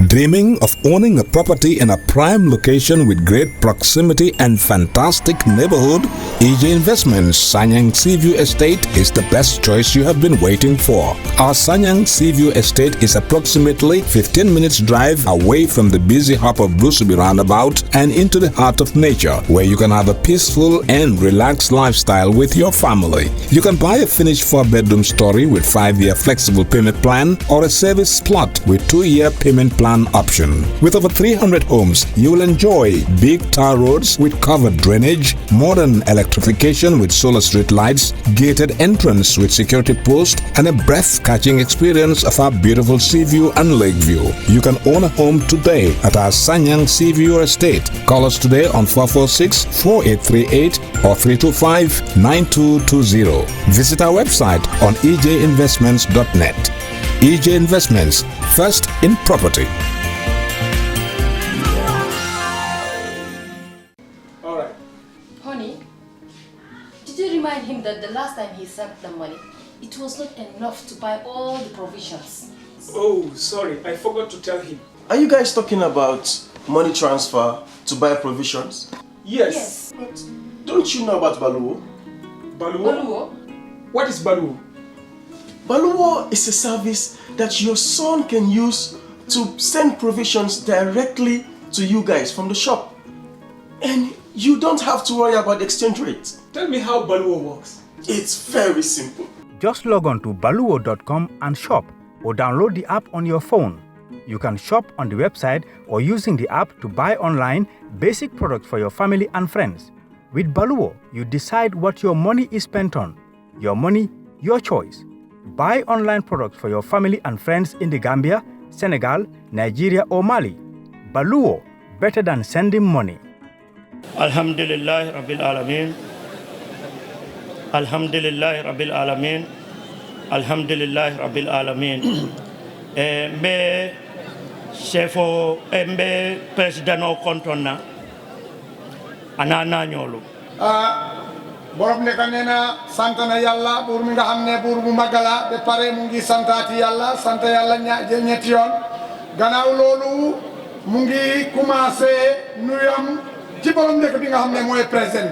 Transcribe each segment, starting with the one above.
Dreaming of owning a property in a prime location with great proximity and fantastic neighborhood? EJ Investments Sanyang Seaview Estate is the best choice you have been waiting for. Our Sanyang Seaview Estate is approximately 15 minutes drive away from the busy hub of Brusubi roundabout and into the heart of nature, where you can have a peaceful and relaxed lifestyle with your family. You can buy a finished 4-bedroom story with 5-year flexible payment plan or a service plot with 2-year payment plan option. With over 300 homes, you will enjoy big tar roads with covered drainage, modern electrification with solar street lights, gated entrance with security post, and a breath-catching experience of our beautiful sea view and lake view. You can own a home today at our Sanyang Seaview Estate. Call us today on 446-4838 or 325-9220. Visit our website on ejinvestments.net. EJ Investments, first in property. All right. Honey, did you remind him that the last time he sent the money, it was not enough to buy all the provisions? Oh, sorry, I forgot to tell him. Are you guys talking about money transfer to buy provisions? Yes. But don't you know about Baluwo? Baluwo? Baluwo? What is Baluwo? Baluwo is a service that your son can use to send provisions directly to you guys from the shop. And you don't have to worry about the exchange rate. Tell me how Baluwo works. It's very simple. Just log on to baluwo.com and shop, or download the app on your phone. You can shop on the website or using the app to buy online basic products for your family and friends. With Baluwo, you decide what your money is spent on. Your money, your choice. Buy online products for your family and friends in the Gambia, Senegal, Nigeria or Mali. Baluwo, better than sending money. Alhamdulillah Rabbil Alameen. Alhamdulillah Rabbil Alameen. Alhamdulillah Rabbil Alameen. Mbe chefo mbe president o kontona anana ñolu. borom ne ka neena santana yalla bur mi nga xamne bur bu magala be pare mu ngi santati yalla sant yalla ñetti yoon gannaaw lolu mu ngi commencé nuyam ci borom nek bi nga xamne moy président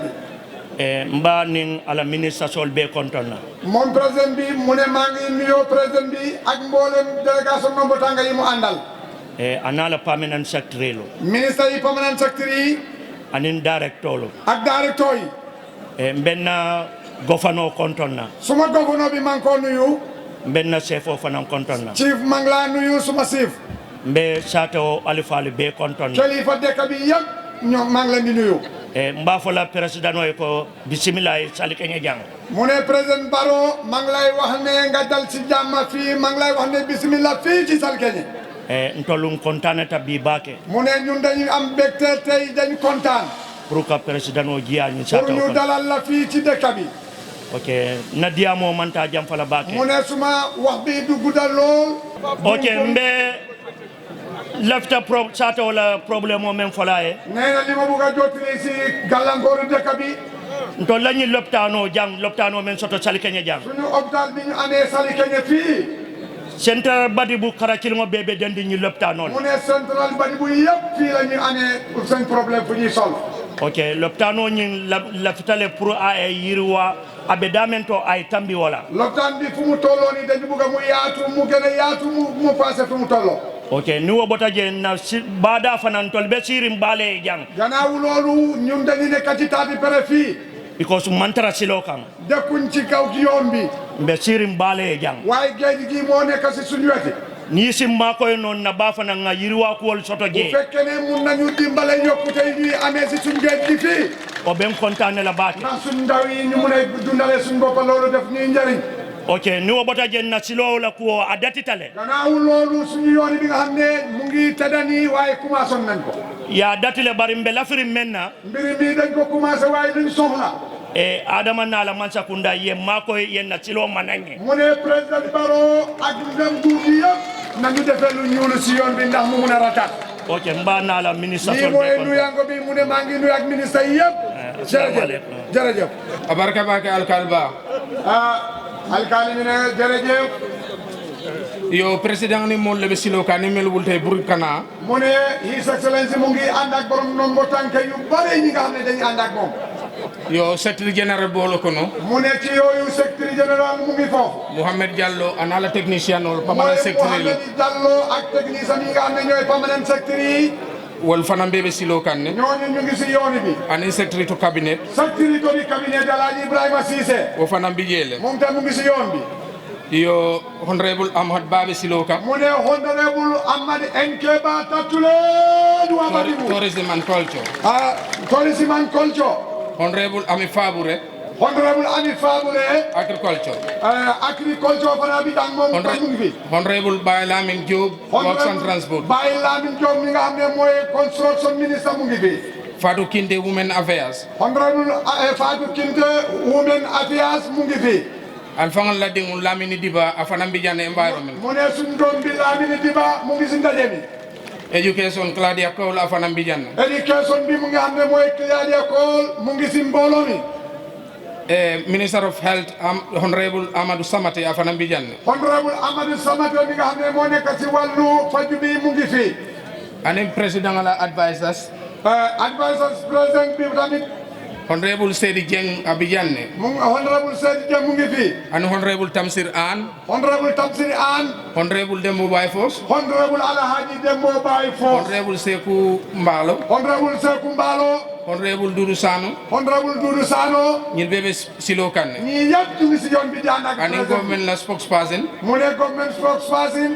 bi mba ning ala ministre sol be kontona mon président bi mu ne ma ngi nuyo président bi ak mbolem délégation nombo tanga yi mu andal anala permanent secretary lo ministre yi permanent secretary anin director lo ak director yi mbenna gofano kontonna suma gofano bi man ko nuyu mbenna chefo fanan kontonna chief mangla nuyu suma chief mbe sato alifali be kontonna kalifa deka bi yeb ñom mang leen di nuyu mba fola president o ko bismillah sali kenya jang mune president Baro mang lay wax ne nga dal ci jamm fi mang lay wax ne bismillah fi ci sal kenya ntolum kontanata bi bake mune ñun dañu am bekté tay dañu contane pour que président o jiya ñu pour ñu dalal la fi ci dëkk bi ok na diamo manta jam fala bake mu ne suma wax bi du guddal lool ok mbe lafta sata wala problème o men fala e neena li ma bëgg jotali ci galankooru dëkk bi to lañu loptano men soto sali kenya jang suñu hôpital bi ñu amé sali kenya fi central badi bu karakil mo bebe dendi ñu loptano mu ne central badi bu yépp fi la ñu amé sen problème fu ñuy sol ok loptano ñi laftale pour a yirwa abe damento ay tambi wala loptan bi fu mu tollo ni dañu bëgg mu yaatu mu gëna yaatu mu passé fu mu tollo ok ni wo bota je na bada fanan tol be sirim bale jang gannaaw loolu ñun dañu nekk ci taati pere fii because mantara silo kan dekkuñ ci kaw gi yoon bi be sirim bale jang waaye géej gi moo nekk si suñu weti ni simma koy non na ba fanan nga yirwa ko wol soto je bu fekkee ne mun nañu dimbale yokkute yi ñuy amee si suñu géej gi fii o ben contane la baake ndax suñu ndaw yi ñu mun a dundale suñu bopp loolu def ñuy njëriñ ok ni wo bota je na silo la ko adatitale gannaaw loolu suñu yoon bi nga xam ne mu ngi tëddani waaye commencé nañ ko ya datile bari mbe lafiri menna mbiri mi dañ ko commencé waaye duñ soxla adama nala mansa kunda ye mako ye na silo manange mu ne président Baro ak ndem duugi yëpp nañu defee lu ñuulu si yoon bi ndax mu mun a ratat ok mba nala ministre lii mooy nuyango bi mu ne maa ngi nuyu ak ministre yi yëpp jërëjëf jërëjëf abarka bake alkalba alkali mi ne jërëjëf yo président ni mo lebe silo ka ni mel wulte burkana mu ne His Excellency mu ngi ànd ak borom nombo tànk yu bare ñi nga xam ne dañuy ànd ak moom yo secrétaire général bolo kono mu ne ci yooyu secrétaire général mu ngi foofu Mohamed Diallo anala technicien ol permanent secrétaire Mohamed Diallo ak technicien yi nga xam ne ñooy permanent secrétaire yi wol fanam bebe silo kanne ñooñu ñu ngi si yooni bi ani secrétaire to cabinet secrétaire du cabinet de Alhaji Ibrahima Cissé o fanam bi jele moom tam mu ngi si yoon bi yo honorable Ahmad Babe Siloka mu ne honorable Ahmad Enkeba Tatule tourism and culture tourism and culture honorable Ami Faboure honorable Ami Faboure agriculture fana bi dang moom tam mu ngi fi honorable Baye Lamine Diop works and transport Baye Lamine Diop mi nga xam ne mooy construction ministre mu ngi fi Fatou Kinde women affairs honorable Fatou Kinde women affairs mu ngi fi alfangal la dingul Lamine Diba afana mbijane environment mu ne suñ doom bi Lamine Diba mu ngi si ndaje mi education Claudia Cole afana mbijane education bi mu ngi xam ne mooy Claudia Cole mu ngi si mbooloo mi Minister of Health honorable Amadou Samate afana mbijane honorable Amadou Samate mi nga xam ne moo nekk si wàllu faju bi mu ngi fi ani président la advisors président bi tamit honorable Seydi Dieng Abidjane honorable Seydi Dieng mu ngi fi and honorable Tamsir Ann honorable Tamsir Ann honorable Dembo Baye Fos honorable Alhaji Dembo Baye Fos honorable Sekou Mbalo honorable Sekou Mbalo honorable Doudou Sano honorable Doudou Sano ñil bébé Silo Kane ñi yëpp ñu ngi si yoon bi di ànd ak ani government la spokesperson mu ne government spokesperson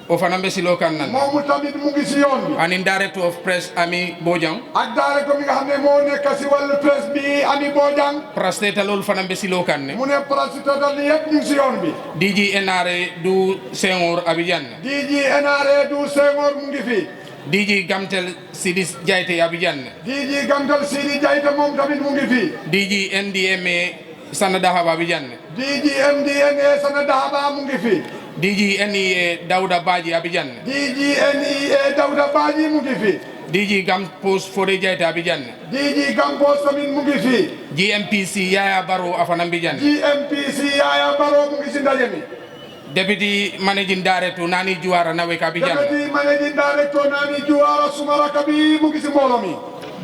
o fana be Silo Kane nan moomu tamit mu ngi si yoon bi ani director of press Ami Bojang ak directeur mi nga xam ne moo nekk si wàllu presse bi Ami Bojang prestata loolu fana be Silo Kane mu ne prestata li yëpp ñu ngi si yoon bi DG NRA du Senghor Abidjane DG NRA du Senghor mu ngi fi DG Gamtel Sidis Jaite Abidjane DG Gamtel Sidi Jaite moom tamit mu ngi fi DG NDMA Sana Dahaba Abidjane DG MDNA Sana Dahaba mu ngi fi DG NEA Dauda Baji Abidjane DG NEA Dauda Baji mu ngi fi DG Gampos Fode Jaite Abidjane DG Gampos tamit mu ngi fi GMPC Yaya Baro afana Abidjane GMPC Yaya Baro mu ngi si ndaje mi Deputy Managing Director Nani Juara Nawek Abidjane Deputy Managing Director Nani Juara Sumara Kabi mu ngi si mbooloo mi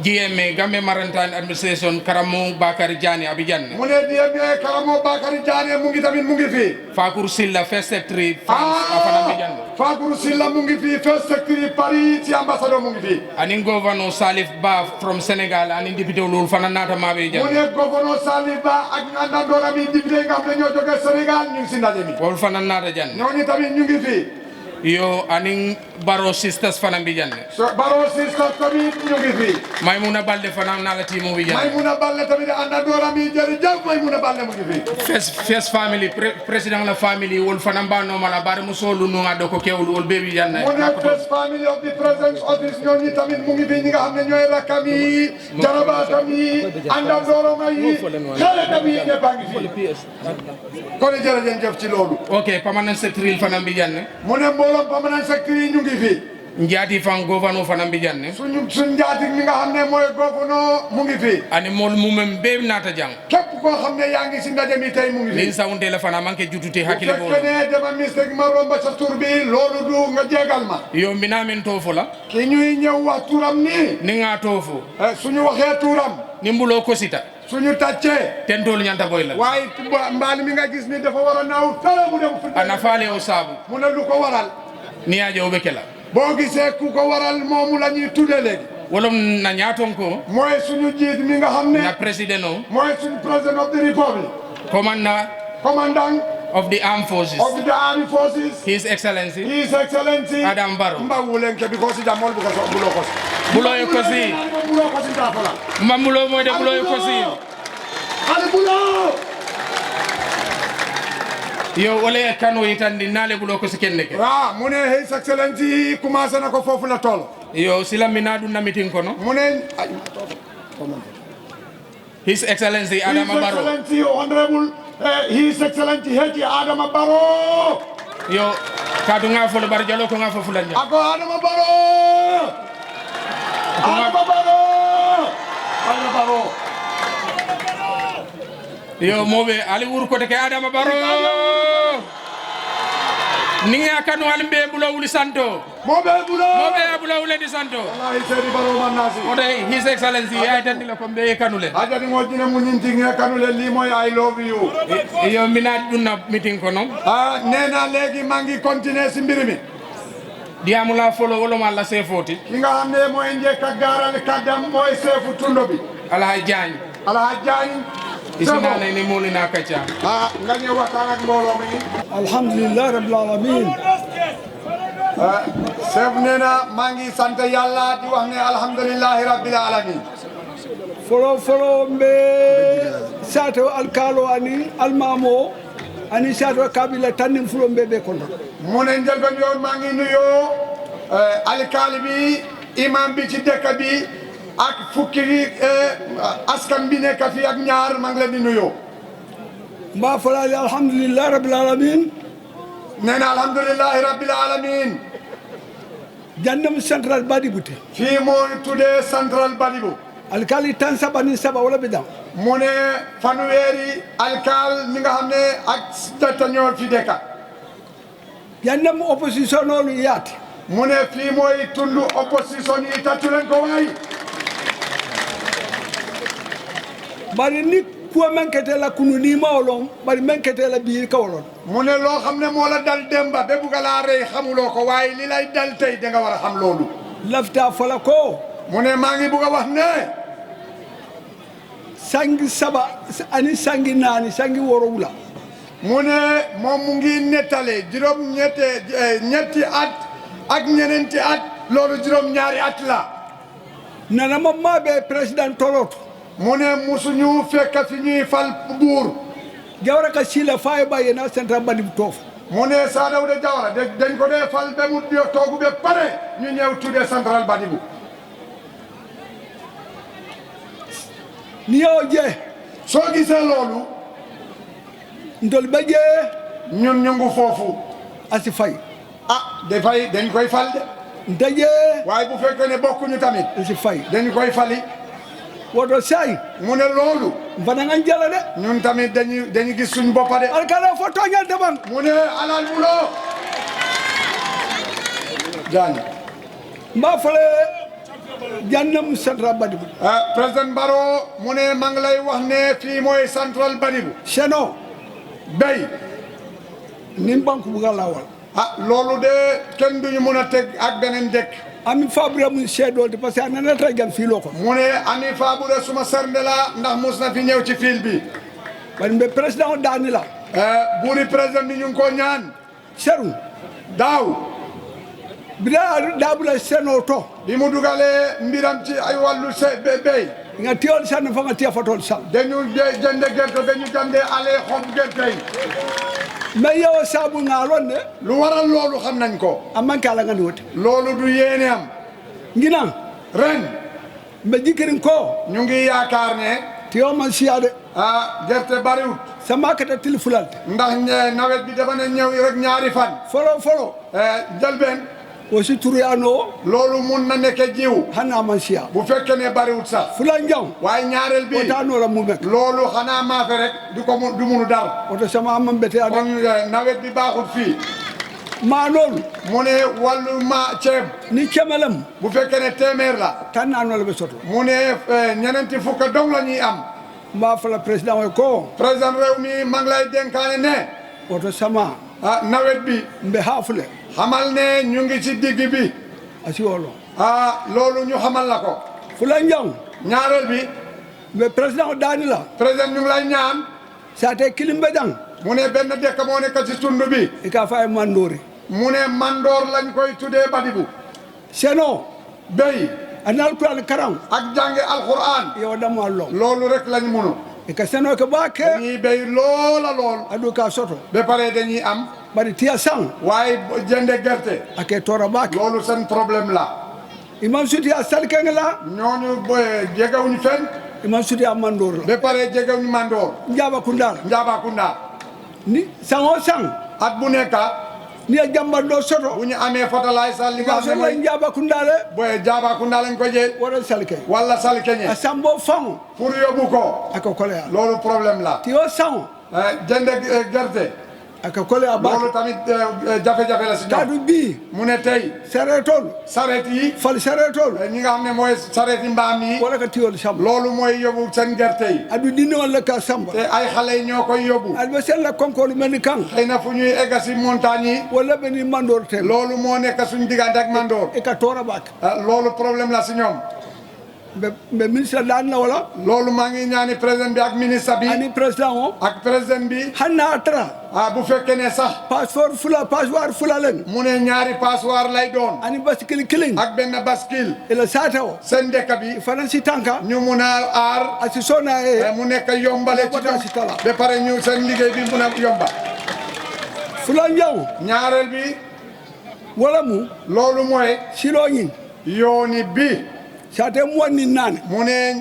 GMA Gambe Maritime Administration Karamo Bakari Diané Abidjane mu ne GMA Karamo Bakari Diané mu ngi tamit mu ngi fi Fakour Silla First Secretary France afana Abidjane Fakour Silla mu ngi fi First Secretary Paris ci ambassadeur mu ngi fi anin Governor Salif Ba from Senegal anin député lul fana nata mabe mu Diané ne Governor Salif Ba ak àndandoor mi député nga xam ne ñoo jóge Sénégal ñu ngi si ndaje mi wol fana nata Diané ñooñu tamit ñu ngi fi yo anin Baro Sisters fana Abidjane Baro Sisters tamit ñu ngi fi Maymuna Balde fana nala timo Abidjane Maymuna Balde tamit àndandoor mi jërëjëf Maymuna Balde mu ngi fi First family président la family wol fana mba no mala bare musolu no ngado ko kewlu wol bebi Diané mu ne first family of the president's office ñooñu tamit mu ngi fi ñi nga xam ne ñooy rakkam yi jarabaatam yi àndandooram yi xaritam yi ñëpp a ngi fi kon jërëjëf ci loolu ok permanent secretary fana Abidjane mu ne mbooloom permanent secretary ñu ngi fi njaati fan governor fana Abidjane suñ njaati mi nga xam ne mooy gouverneur mu ngi fi ani mol mumem be nata jang képp koo xam ne yaa ngi si ndaje mi tey mu ngi fi nin sawunte la fana manke jutute hakkile bu bo fekkee ne dama mistake ma romba sa tur bi loolu du nga jégal ma yo mbina men tofo la ki ñuy ñëw wax turam nii ni nga tofo suñu waxee turam ni mbulo kosita suñu tàccee tentol ñanta boy la waaye mbaal mi nga gis ni dafa war a naaw tala mu dem fu ana faale o sabu mu ne lu ko waral ni aje o bekela boo gisee ku ko waral moomu la ñuy tudde léegi wolom na ñaaton ko mooy suñu jiit mi nga xam ne na president o mooy suñu president of the republic commandant of the armed forces His Excellency Adam Barrow mbawulenke because jamol buka so bulo kosi bulo e kosi bulo kosi tafola mambulo moy de bulo e kosi ale bulo yo wala kanu yitandi nale bulo kosi kenne ke mu ne His Excellency commencé na ko foofu la toll yo sila minadu na meeting kono mu ne His Excellency Adam Barrow His Excellency Honorable His Excellency Haji Adama Barrow yo kadu nga fo bar jalo ko nga fo fulanja ako Adama Barrow yo mobe ali wur ko te ke Adama Barrow ninga kanu almbe bulo wuli santo moɓe ɓuuro moɓe bulo wuli di santo wallahi seedi baro mannasi oday his excellency ay tan la ko be kanule ajati moƴƴine muñintinge kanule limoy I love you yo mina dunna meeting ko non nena léegi mangi continuer si mbir mi diamula folo wolo malla sefoti ki nga xam ne mooy njëkk a gaaral kaddam mooy seefu tundo bi ala jagne Alhaji Diagne isina ni molina kacha nga ñëw waxtaan ak mbooloo mi alhamdulillah rabbil alamin chef nee na maa ngi sant yàlla di wax ne alhamdulillahi rabbil alamin folo mbe sato alkalo ani almamo ani sato kabila tannim fulo mbe be kono mu ne njëlbeen yoon maa ngi nuyoo alkaali bi imam bi ci dëkk bi ak fukki askan bi nekk fi ak ñaar maa ngi leen di nuyoo mba falali alhamdulillah rabbil alamin nee na alhamdulillahi rabbil alamin jandam central badibute fii moo tuddee central Badibu alkali tan sabani saba wala bidam mu ne fanweeri alkaal mi nga xam ne ak data ñoo fi dëkka jandam opposition olu yaati mu ne fii mooy tundu opposition yi tàccu leen ko waay bari ni kuwa menkete la kunu ni mawlon bari menkete la biir kawlon mu ne loo xam ne moo la dal demba ba bugga laa rey xamuloo ko waaye li lay dal tey da nga war a xam loolu lafta fala ko mu ne maa ngi bugg a wax ne sangi saba ani sangi naani sangi worowula mu ne moom mu ngi nettale juróom ñetti at ak ñeneenti at loolu juróom ñaari at la nana ma maabe président toloto mu ne musuñu fekk fi ñuy fal buur jawra ka sila faye baye na central Badibu toof mu ne Saa Dawda Jawara dañ ko dee fal ba mu toogu ba pare ñu ñëw tuddee central Badibu ni yow je soo gisee loolu ndol ba je ñun ñu ngi foofu asi fay dañ koy fal de ndaje waaye bu fekkee ne bokkuñu tamit asi fay dañ koy fali woto say mu ne loolu fana nga jala de ñun tamit dañu gis suñ boppa de alkala fo toñal deban mu ne alal buloo Diagne mba fale jannam central Badibu président Barrow mu ne maa ngi lay wax ne fii mooy central Badibu seno béy nin banque buga lawal loolu de kenn duñu mën a teg ak beneen dëkk ami fabra mu seedol de parce que anana tay gam filo ko mu ne ami fabure suma sernde la ndax mus na fi ñëw ci fil bi bari mbe président daani la buuri président bi ñu ngi ko ñaan seru daaw bida dabula seno to bi mu dugalee mbiram ci ay wàllu béy nga tiyol sann fa nga tiya fatol sa dañu jënde gerte dañu jënde ale xob gerte yi mais yow saabu ngaalon ne lu waral loolu xam nañ ko amman kala nga ni wote loolu du yéene am ngina ren mbe jikirin ko ñu ngi yaakaar ne tiyo man siyade gerte bariwut sama kata tilfulante ndax nawet bi dafa ne ñëw rek ñaari fan folo jalbeen aussi turiyano loolu mun na nekk jiw hana man siya bu fekkee ne bariwut sax fulan jaw waaye ñaareel bi otano la mu mek loolu xanaa maafe rek du munu dar oto sama amam bete ade kon nawet bi baaxut fii maa loolu mu ne wàllu ceeb ni cemelam bu fekkee ne téeméer la tan naano la be soto mu ne ñenenti fukk dong la ñuy am mbaa fala président way ko président réew mi maa ngi lay dénkaane ne oto sama nawet bi mbe haafule xamal ne ñu ngi ci digg bi asi wolo loolu ñu xamal la ko fulan jaw ñaareel bi mbe président daani la président ñu ngi lay ñaan saate kilimbe dang mu ne benn dëkk moo nekk ci tund bi i ka fay mandori mu ne mandoor lañ koy tuddee Badibu seno béy anal Alquran karam ak jànge alquran yow dama lo loolu rek lañ munu e ka seno ke baake dañuy béy loola lool adu ka soto ba pare dañuy am bari tiya sang waaye jënde gerte ake tora baake loolu seen problème la imam sudi a salkenge la ñooñu jegewuñ fen imam sudi a mandor la ba pare jegewuñ mandoor njaba kundal Njaabakunda ni sango sang at bu nekk ni a jambando soto bu ñu amee fotalaay sa li nga ka xam ne so la mooy njaba kundale Njaabakunda lañ ko jël wara salke wala salkeñe a sambo fang pour yóbbu ko ako koleya loolu problème la tiyo sang jënde gerte aka kole abak loolu tamit jafe-jafe la si kadu ñoom bi mu ne tey saretol saret yi fal saretol ñi nga xam ne mooy saret yi mbaam yi wala ka tiwol sam loolu mooy yóbbu seen gerte yi adu dino wala ka samba te ay xale yi ñoo koy yóbbu albe sella konkolu mel ni kan xëy na fu ñuy egga si montagne yi wala be ni mandor te loolu moo nekk suñu diggante ak Mandoor e ka tora bak loolu problème la si ñoom be ministre dan la wala loolu maa ngi ñaani président bi ak ministre bi ani president o ak président bi hanna atra bu fekkee ne sax passeport fula len mu ne ñaari passoir lay doon ani baskili killing ak benn baskil ila sata o seen dëkk bi faransi tanka ñu mun a aar asi sona mu nekk yombale ci Bota si tala. ba pare ñu seen liggéey bi mun a yomba fula njaw ñaareel bi wala mu loolu mooy silo ñi yooni bi sate mo ni nane mu ne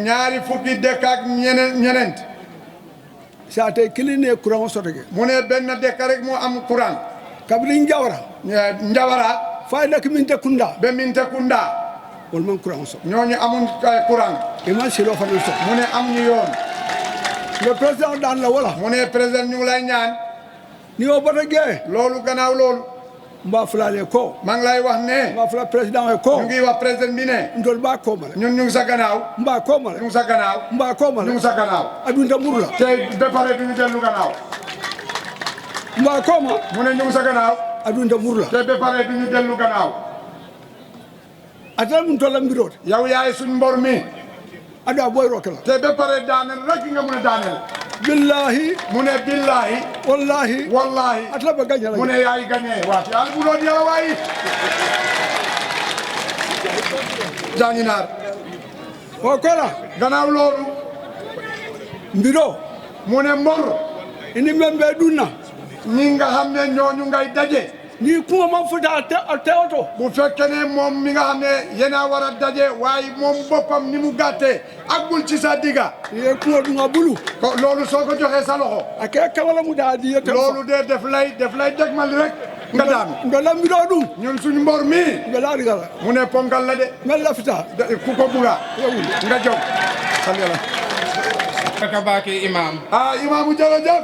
ñaari fukki dëkk ak ñeneent sate kiline courant sotoge mu ne benn dëkk rek moo am courant kabri njawra Njawara fayda ki min tekunda be Mintekunda wol man courant so ñooñu amuñ courant e man silo fa so mu ne am ñu yoon le président dan la wala mu ne président ñu ngi lay ñaan ni o bota ge loolu gannaaw loolu mba fulale ko maa ngi lay wax ne mba fula président e ko ñu ngi wax président bi ne ndol ba ko mala ñun ñu ngi sa gannaaw mba ko mala ñu ngi sa gannaaw mba ko ñu mala ngi sa gannaaw adunta murla te ba pare duñu dellu gannaaw mba ko ma mu ne ñu ngi sa gannaaw adunta murla te ba pare duñu dellu gannaaw atal mun tolam birot yow yaay suñ mbor mi ada boy rokala te ba pare daaneel rek nga mun a daaneel billahi mu ne billahi wallahi wallahi atla ba gagna la mu ne yaay gagné waati al bu doon yow waay Janginar o kola gannaaw loolu mbiro mu ne mbor ini membe dunna ñi nga xam ne ñooñu ngay daje ni kuma man futa te auto bu fekkee ne moom mi nga xam ne yéen a war a daje waaye moom boppam ni mu gàttee ak bul ci sa digga ye kuma dunga bulu ko loolu soo ko joxee sa loxo ake kamala mu da di yete loolu de def lay degmal rek nga daanu ndola mbiro dum ñun suñu mbor mi ngala rigala mu ne ponkal la de mel la fita ku ko buga nga jóg sant yàlla kaka baake imam imaamu jërëjëf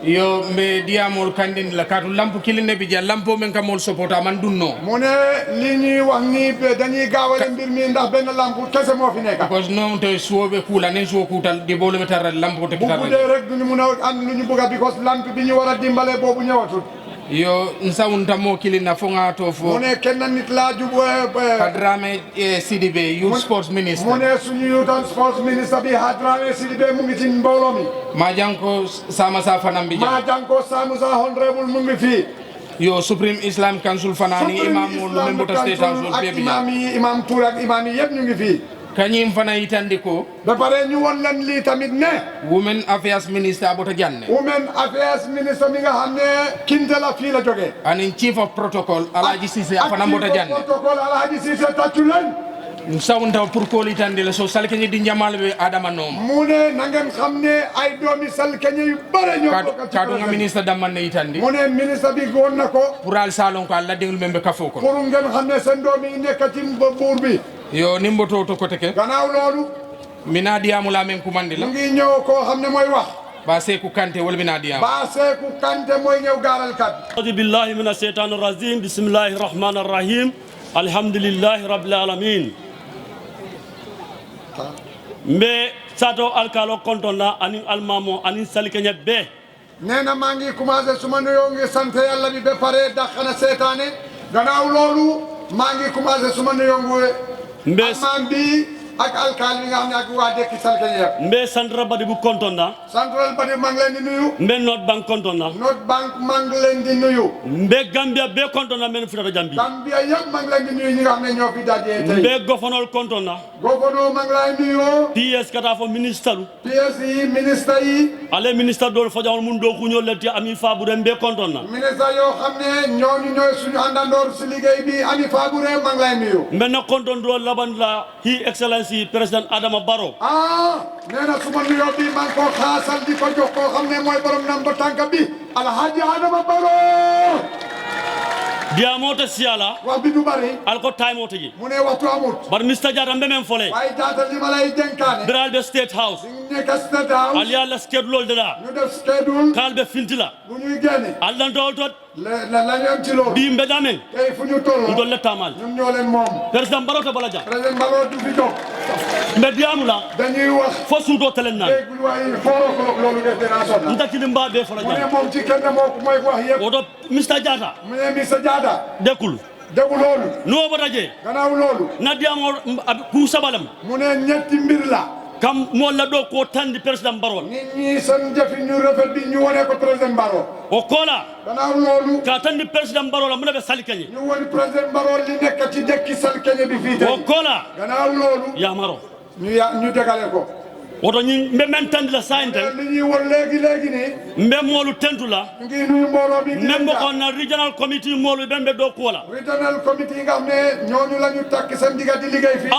yo mbe diyamol kandin la katu lampu kiline bi ja lampo men kamol sopota man dunno mu ne li ñuy wax ni dañuy gaawale mbir mi ndax benn lampu kese moo fi nekk parce que non te suwoɓe kuula nen suwo kuutal di bolo ɓe tarra lampo te bu guddee rek duñu mun a am lu ñu bëgg a because lampe bi ñu war a dimbale boobu ñëwatul yo nsawunta mo kilina fonga to fo mu ne kenn nit laa jub Hadrame Sidibé youth sports minister mu ne suñu youth and sports minister bi Hadrame Sidibé mu ngi ci mbooloo mi ma janko sama sa fanam bi ma janko Samusa honorable mu ngi fii yo Supreme Islam Council fanani imam mo lu membo state house ak imam Touré ak imam yi yëpp ñu ngi fii kañim fana yitandi ko ba pare ñu won leen lii tamit ne women affairs minister abota janne women affairs minister mi nga xam ne kinte la fii la jógee anin chief of protocol Alhaji Cissé afana mbota janne protocol Alhaji Cissé tàccu leen sawnta pour ko litandi la so salkeñi di jamal be adama nom mu ne na ngeen xam ne ay doomi salkeñi yu bare ñoo bokk ci kadu nga ministre damman ne yitandi mu ne ministre bi goon na ko pour al salon ko alla dengul membe kafo ko pour ngeen xam ne seen doomi nekk ci buur bi yo nimboto to kote ke gannaaw loolu mina diyamu la men kumandi la mu ngi ñëw koo xam ne mooy wax ba Seeku Kante wala mina diyamu ba Seeku Kante mooy ñëw gaaral kat a'udhu billahi minash shaitanir rajim bismillahir rahmanir rahim alhamdulillahi rabbil alamin mbe sato alkalo kontona anin almamo anin salikenya be nee na maa ngi commencé suma nuyoo ngi sant yàlla bi ba pare dàqana seetaane gannaaw loolu maa ngi commencé suma nuyoo ngi almaan bi ak alkaal bi nga xam ne ak waa dëkk salkeñe yëpp mbe central badi bu kontona central badi maa ngi leen di nuyu mbe North Bank kontona North Bank maa ngi leen di nuyu mbe Gambia be kontona men futata jambi Gambia yëpp maa ngi leen di nuyu ñi nga xam ne ñoo fi dajee tey mbe gofanol kontona gouverneur maa ngi lay nuyu PS kata fo ministre PS yi ministre yi ale ministre dol fajawol mun do kuñol leti ami fabure mbe kontona ministre yoo xam ne ñooñu ñooy suñu àndandoor si liggéey bi ami fabure maa ngi lay nuyu mbe na konton do laban la His Excellency President Adama Barrow nee na suma nuyoo bi maa ngi ko xaasal di ko jox koo xam ne mooy borom namba tànk bi Alhaji Adama Barrow diamota siala wax bi du bari alko time otaji mu ne waxtu amut bar Mr. Jata mbemem fole waaye jaata li ma lay dénkaane biral be State House nekk State House ali alla schedule dada ñu def schedule kalbe fintila bu ñuy génne allan tot la ñoom ci loolu bi mbeda men tey fu ñu toll ndol le tamal ñun ñoo leen moom président Barrow bala ja président Barrow du fi jóg mbe diamula dañuy wax fo suudo telen nan léegi waaye foro ko loolu def dina sonna ndaki dimba be fola mu ne ja moom ci kenn moo mooy wax yëpp odo Mr. Jata mu ne Mr. Jata dekul déggu loolu no bataje gannaaw loolu na diamo ku sabalam mu ne ñetti mbir la kam mo la do ko tandi président Barrow nit ñi seen jëfi ñu rafet bi ñu wone ko président Barrow o kola gannaaw loolu ka tandi président Barrow la mu ne be salikañi ñu woni président Barrow li nekk ci dekki sal keñe bi fii tey o kola gannaaw loolu ya maro ñu degale ko oto ñi mbe men tandi la sainte li ñuy won léegi nii mbe moolu tentu la ngi nuyu mbooloo bi même ko na regional committee moolu ben be do ko la regional committee yi nga xam ne ñooñu la ñu takk seen digga di liggéey fii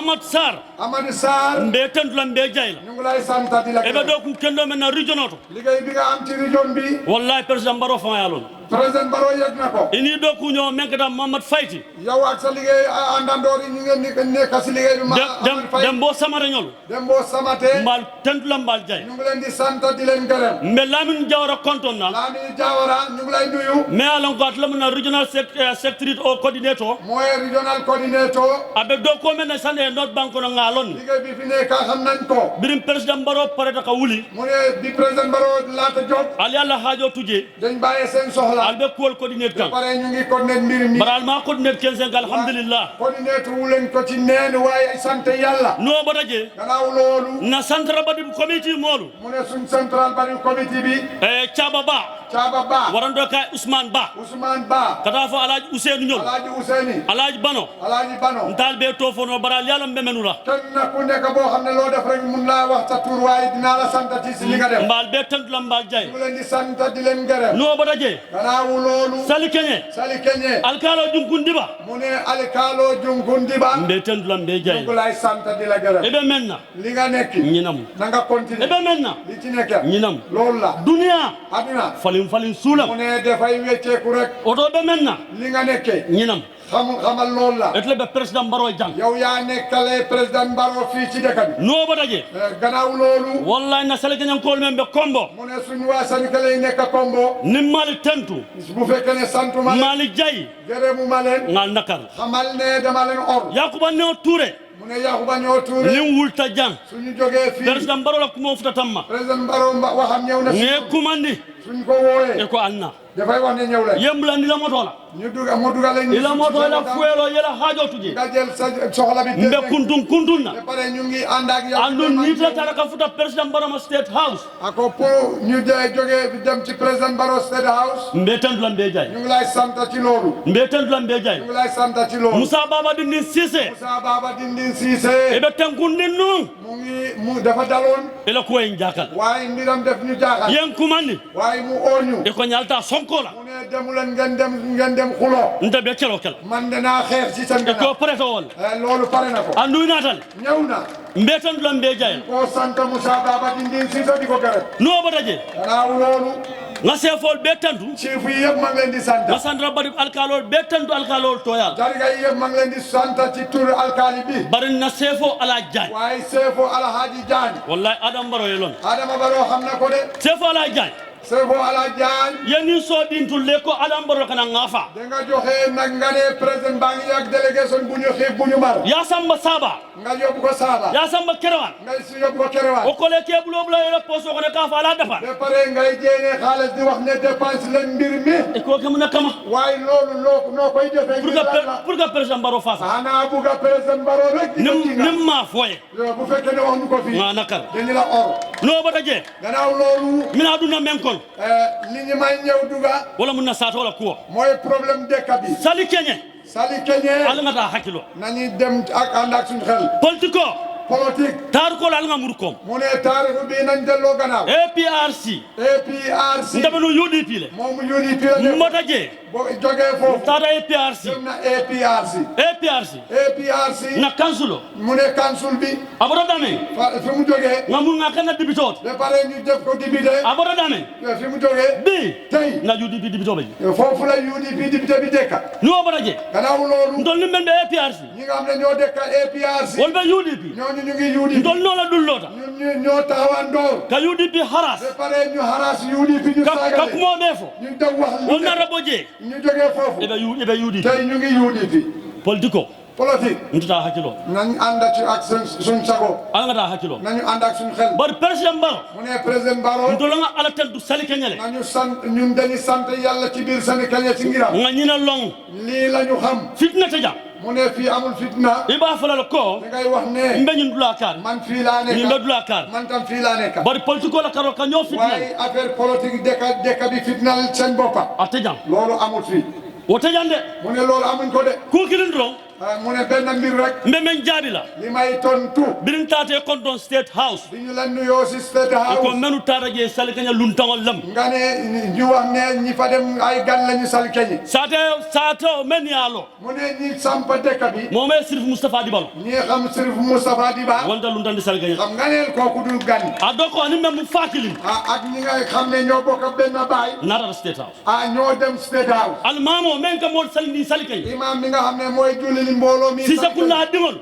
Amadou Sarr mbe tentu la mbe jay la ñu ngi lay sant di la ebe do ku kendo men na regional to liggéey bi nga am ci région bi wallahi président Barrow fa yalon président Barrow yegg na ko ini do ku ñoo men kata Mohamed Fayti yow ak sa liggéey àndandoor yi ñu ngeen nekk si liggéey bi dem bo samata ñol dem bo samate mbal tentu la mbal jay ñu ngi leen di sant di leen gërëm mbe Lamine Jawara konton na Lamine Jawara ñu ngi lay nuyu mais alon ko atlam na regional secretary o coordinator mooy regional coordinator abe do ko men na sande not bank no ngalon liggéey bi fi nekk xam nañ ko birim président Barrow pareta ka wuli mu ne bi président Barrow laata jóg ali alla haajo tuje dañ bàyyi seen soxla albe kuwol coordinate kan pare ñu ngi coordinate mbir mi baral ma coordinate ken sen alhamdulillah coordinate wu leen ko ci neen waaye sant yàlla no bataje gannaaw loolu na central badi committee molu mu ne suñ central badi committee bi Chaba Ba warando kay Ousmane Ba kata fo Alhaji Ousseynou ñol Alhaji Bano ntal be to fo no baral yalla memenula kenn ku nekk boo xam ne loo def rek mun naa wax sa tur waaye dinaa la sant ci si li nga def mbal be tant la mbal jay mu leen di sant di leen gërëm no bataje gannaaw loolu sali kenye alkalo junkundiba mu ne alkalo junkundiba mbe tant la mbe jay ko lay sant di la gërëm ebe menna li nga nekk ñinam na nga continuer ebe menna li ci nekk ñinam loolu la dunia aduna falin suulam mu ne dafay wecceeku rek oto be menna li nga nekke ñinam xamal loolu la etle be président Barrow jang yow yaa nekkale président Barrow fii ci dëkk bi no bataje gannaaw loolu wallahi na sale ganyan kol men be kombo mu ne suñu waa Sénégalais yi nekk kombo ni mali tentu bu fekkee ne santu ma mali jay gërëmu ma leen ngal nakar xamal ne dama leen or Yakuba Neo Touré mu ne Yakuba Neo Touré lim wulta jang suñu jógee fii président Barrow la kumo futa tamma président Barrow waxam ñëw na ne kumandi suñ ko wooyee e ko anna dafay wax ne ñëw leen yembla ni la moto la ñu duga mo dugale ni ila moto la fuelo yela hajo tuje nga jël sa soxla bi mbe kuntun na ba pare ñu ngi ànd ak yow andu ni ta tara ka futa président Barrow State House ako pour ñu jógee dem ci président Barrow State House mbe tandu la mbe jay ñu ngi lay sant ci loolu mbe tandu la mbe jay ñu ngi lay sant ci loolu Moussa Baba Dindin Cissé ebe tankundin nu mu dafa daloon ila ko en jakal waaye mbiram def ñu jaaxal yen kumandi waaye mu ooñu e ko ñalta sonko la mu ne demu leen ngeen dem xulo nda be kelo man danaa xeex ci seen e ko preto wol loolu pare na ko andu natal ñëw na mbe tandu la mbe jay ko sant Moussa Baba Dindin Cissé di ko gërëm no bataje gannaaw loolu nga sefol be tandu chief yi yëpp maa ngi leen di sant nga sandra bari alkalol be tandu alkalol toyal jarga yi yëpp maa ngi leen di sant ci tur alkali bi bari na sefo ala jaay waaye sefo Alhaji Jaañ wallahi Adam Barrow yelon Adama Barrow xam na ko de sefo ala jaay sefo Alhaji Jaañ yeni so dintulle ko Adam Barrow kana ngafa da nga joxe nag nga ne président baa ngi ak délégation bu ñu xiif bu ñu mar ya samba saba nga yóbbu ko Saba ya samba kerewan nga si yóbbu ko Kerewan o kole ke bulo bulo yele poso ko ne ka fa ala dafa ba pare ngay jéene xaalis di wax ne dépense leen mbir mi e ko ke mun kama waaye loolu noo koy defee pour que président Barrow fa xanaa bugg a président Barrow rek nim ma foye bu fekkee ne wax ñu ko fii nga nakar dañu la or no bataje gannaaw loolu mina duna men kon li ñu may ñëw duga wala mun na sato wala kuwa mooy problème dëkk bi sali kenye ala nga ta hakilo nañu dem ak ànd ak suñu xel politique tar ko la nga murkom mu ne taarixu bi nañ delloo gannaaw APRC APRC ndabano UDP le moom UDP la mataje bo jógee foofu tata APRC dem na APRC na council mu ne council bi abora dame fi mu jógee nga mun nga kana député ba pare ñu def ko député abora dame fi mu jógee bi tey na UDP député be foofu la UDP député bi dekka ñu abora je gannaaw loolu ndol ni men be APRC ñi nga xam ne ñoo dekka APRC wol be UDP ñooñu ñu ngi UDP ndol no la dul lota ñun ñoo taxawandoor ka UDP haras ba pare ñu haras UDP ñu saagale ka kumo be fo ñu daw wax wol na rabo je ñu jógee foofu ebe UDP tey ñu ngi UDP politico politique ntuta hakkilo nañu ànd ci ak suñ sago ala ngata hakkilo nañu ànd ak suñ xel bar président Barrow mu ne président Barrow ndolo nga ala tentu sali keñale nañu sant ñun dañu sant yàlla ci biir Sénégal ci ngiram nga ñina long lii lañu xam fitna ta jam mu ne fii amul fitna iba falal ko da ngay wax ne mbeñun dula kar man fii laa nekk ñi dula kar man tam fii laa nekk bar politico la karo ka ñoo fitna waaye affaire politique deka bi fitnal seen boppa ate jam loolu amul fii o te jande mu ne loolu amuñ ko de ku kilin dron mu ne benn mbir rek mbe men jaabi la li may tontu birin taate konton state house bi ñu la nuyoo si state house ko menu taata je sali keña luntangol lam nga ne ñu wax ne ñi fa dem ay gan lañu sal keñi saate men yaalo mu ne ñi sampa dëkk bi moo may Sirif Moustapha Dibalo ñi xam Sirif Moustapha Diba wonta luntandi sali keña xam nga ne kooku dul gan a do ko ani mem mu fakilin ak ñi nga xam ne ñoo bokk benn baay naata state house ñoo dem state house almamo men ka mod sali ni sali keña imam mi nga xam ne mooy julli mbooloo mi Kunda dingol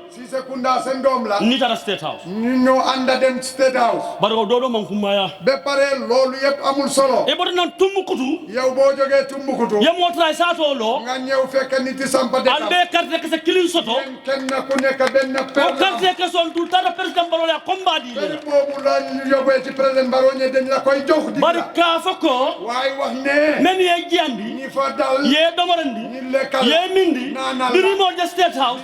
Kunda seen doom la ni tara state house ñu ñoo ànda dem state house baro do man kumaya ba pare loolu yëpp amul solo e bodo nan tumbukutu yow boo jógee tumbukutu yemo tray sato lo nga ñëw fekk nit sampa de albe carte que c'est kilin soto kenn ku nekk benn per o carte que son tout tara président Barrow la combat di per boobu la ñu yóbbee ci président Barrow ñe dañ la koy jox di bari ka fako waaye wax ne men ye jandi ñi fa dal ye domorandi ñi lekkal ye mindi biri mo de state house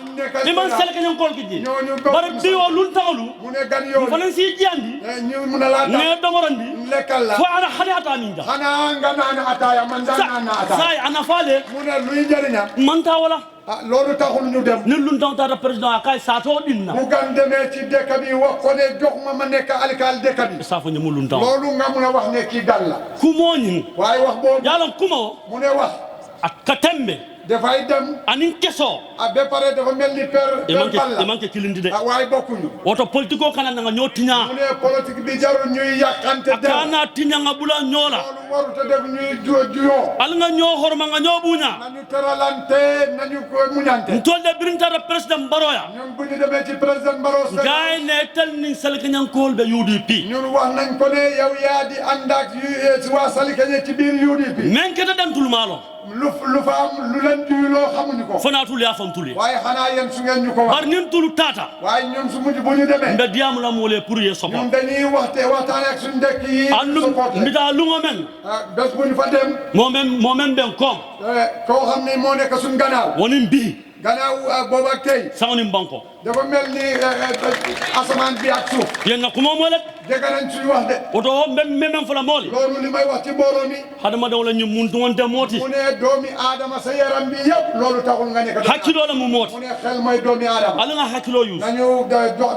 iman sel ke ñon kol ki bari bi o lun tawlu mu ne gan yoon fa lañ si jandi ñu mu na la ne domorandi lekkal la fo ana xali ata min da xana nga naan ataaya man da naan ataaya say ana faale mu ne luy jariñam man ta wala loolu taxul ñu dem ni lun taw ta président akay sato dinna bu gan demee ci dëkk bi wax ko ne jox ma nekk alkaal dëkk bi sa fa ñu mu lun taw loolu nga mun a wax ne kii gan la ku moo ñin waaye wax boobu yàlla kumo mu ne wax ak katembe dafay dem anin keso ba pare dafa mel ni per balla manke kilindi de waaye bokkuñu woto politiko kana nga ñoo tiña mu ne politique bi jarul ñuy yàqante dem kana tiña nga bula ñoola loolu warut a def ñuy juyoo al nga ñoo horma nga ñoo buña nañu teralante nañu ko muñante ntolde birinta président Barrow ya ñun bu ñu demee ci président Barrow gaay ne tel ni salika ñan kool be UDP ñun wax nañ ko ne yow yaa di ànd ak waa salika ci biir UDP men keta dem tul maalo lu fa am lu leen juyuloo xamuñu ko fana tul ya fam tul waaye xanaa yéen su ngeen ñu ko wax bar nin tul tata waaye ñun su mujj bu ñu demee mbe diam la mo le pour ye soko ñun dañuy waxtaan ak suñu dëkk yi andum mbita lungo men bés bu ñu fa dem mo men ben kom koo xam ne moo nekk suñu gannaaw wonin bi gannaaw boobu ak tey sawonin banko dafa mel ni asamaan bi ak suuf yen na kuma mo le dégg nañ suñu wax de oto men fala mooli loolu li may wax ci mbooloo mi hadama daw la ñu mun wonte mooti mu ne doomi aadama sa yaram bi yëpp loolu taxul nga nekk hakkilo la mu mooti mu ne xel mooy doomi aadama ala nga hakkilo yu nañu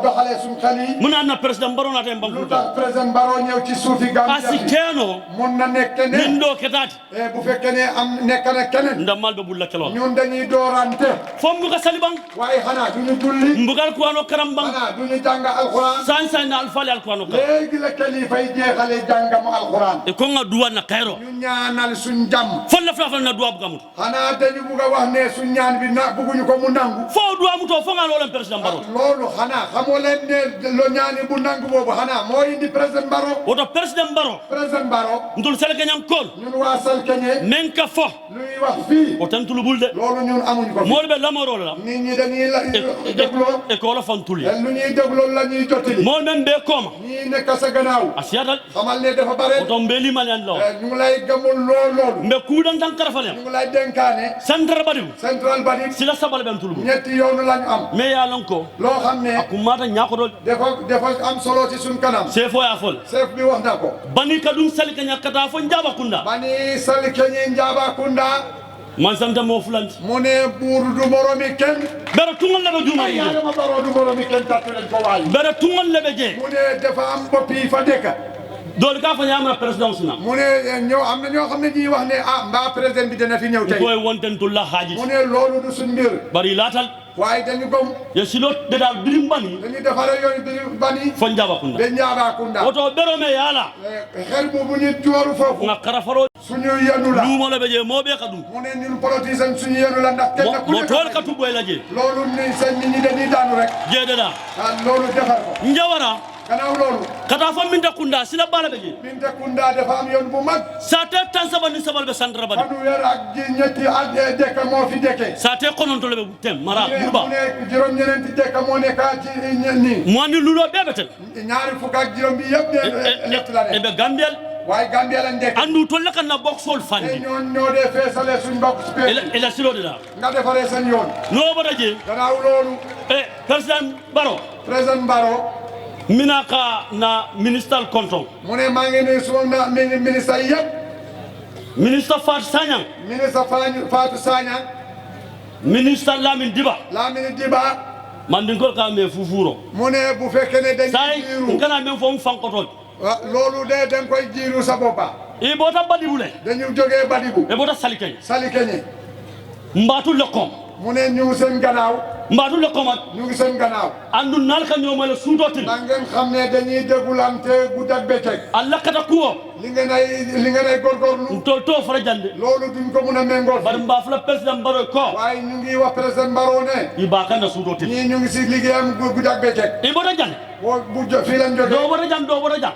doxalee suñu xel yi mun na président Barrow na tan banku lu tax président Barrow ñëw ci suufi Gambia asikeno mun na nekk ne min do ketati bu fekkee ne am nekk na keneen ndamal be bulla kelo ñun dañuy doorante fo mu ka saliban waaye xanaa duñu julli mbugal ko ano karambang xanaa duñu jàng alquran san na alfali alquran ko léegi la kalifa yi jeexale jàngamu alquran e ko nga duwa na kayro ñu ñaanal suñ jàmm fo la fla na duwa bu gamut xanaa dañu bugg a wax ne suñ ñaan bi na bugguñu ko mu nangu fo duwa mu to fo nga lolam président Barrow loolu xanaa xamoo leen ne lo ñaani bu nangu boobu xanaa moo indi président Barrow oto président Barrow ndul sel keñan kol ñun waa sal keñe men ka fo luy wax fii o tan tulu bulde loolu ñun amuñ ko moolu be lamoro la nit ñi dañuy dégloo e ko la fan tuli lu ñuy dégloo la ñuy jottali mool men be koma ñii nekk sa gannaaw asiyata xamal ne dafa bare oto mbe limanen law ñu ngi lay gëmul loolu mbe kuudan tan karafale ñu ngi lay dénkaane central badiw central badi sila sabal ben tulu ñetti yoonu lañu am mais ya lon ko loo xam ne akumata ñakodol dafa am solo ci suñ kanam sefo ya fol chef bi wax na ko bani kadum sali kanya kata fo njaba kunda bani sali kanya njaba kunda man santa mo fulanti mu ne buur du moromi kenn bere tungal lebe juma yi ma baro du moromi kenn tattu len ko waay bere tungal lebe je mu ne dafa am boppi fa deka dool ka fa ñamra président sina mu ne ñëw am na ñoo xam ne ñi wax ne mbaa président bi dana fi ñëw tey koy wontentulla haaji mu ne loolu du suñ mbir bari laatal waaye dañu gom ye silo de dal birim bani dañu defare yoon birim bani fo Njabakunda de Njabakunda woto berome yala xel bu ñu jooru foofu nga karafaro suñu yenu la lumo la beje mo be kadum mu ne ñun politicien suñu yenu la ndax kenn ku mo tol ka tuboy la je loolu ni seen nit ñi dañuy daanu rek jeede da loolu defar ko njawara gannaaw loolu kata fa Minta Kunda sila bala beje Minta Kunda dafa am yoon bu mag sa te tan sabani sabal be sandra bani fanweer ak ñetti at dekk moo fi dekke sa te konon to le tem mara burba mu ne juróom ñeneenti dekk moo nekk ci ni mo ni lulo bebe ten ñaari fukk ak juróom bi yëpp ñett la e be Gambel waaye Gambia lañ dekk andu to le kan na bok sol fandi ñoo dee feesale suñ bokk e la silo de da nga defaree seen yoon no bada je gannaaw loolu président Baro minaka na ministal konton mu ne maa ngi nuyu suma ministre yëpp ministre Fatou Sagnan ministre Fatou Sagnan ministre Lamine Diba man din ko ka me fufuro mu ne bu fekkee ne dañ jiiru ngana men fo fankoto loolu de dañ koy jiiru sa boppa e bota badibule dañu jógee badibu e bota salikeñe mbaatu lekkom mu ne ñu seen gannaaw mbaatu lekkomat ñu ngi seen gannaaw andu nal ka ñoomale suudotin na ngeen xam ne dañuy dégulante guddi ak bëccëg Allah kata kuwo li ngeen ay góorgóorlu to fara jande loolu duñ ko mun a méngóol bar mbaa fu la président Barrow ko waaye ñu ngi wax président Barrow ne i baa kana suudotin ñii ñu ngi si liggéeyam guddi ak bëccëg i bota jande fii lañ jógee doo bota jam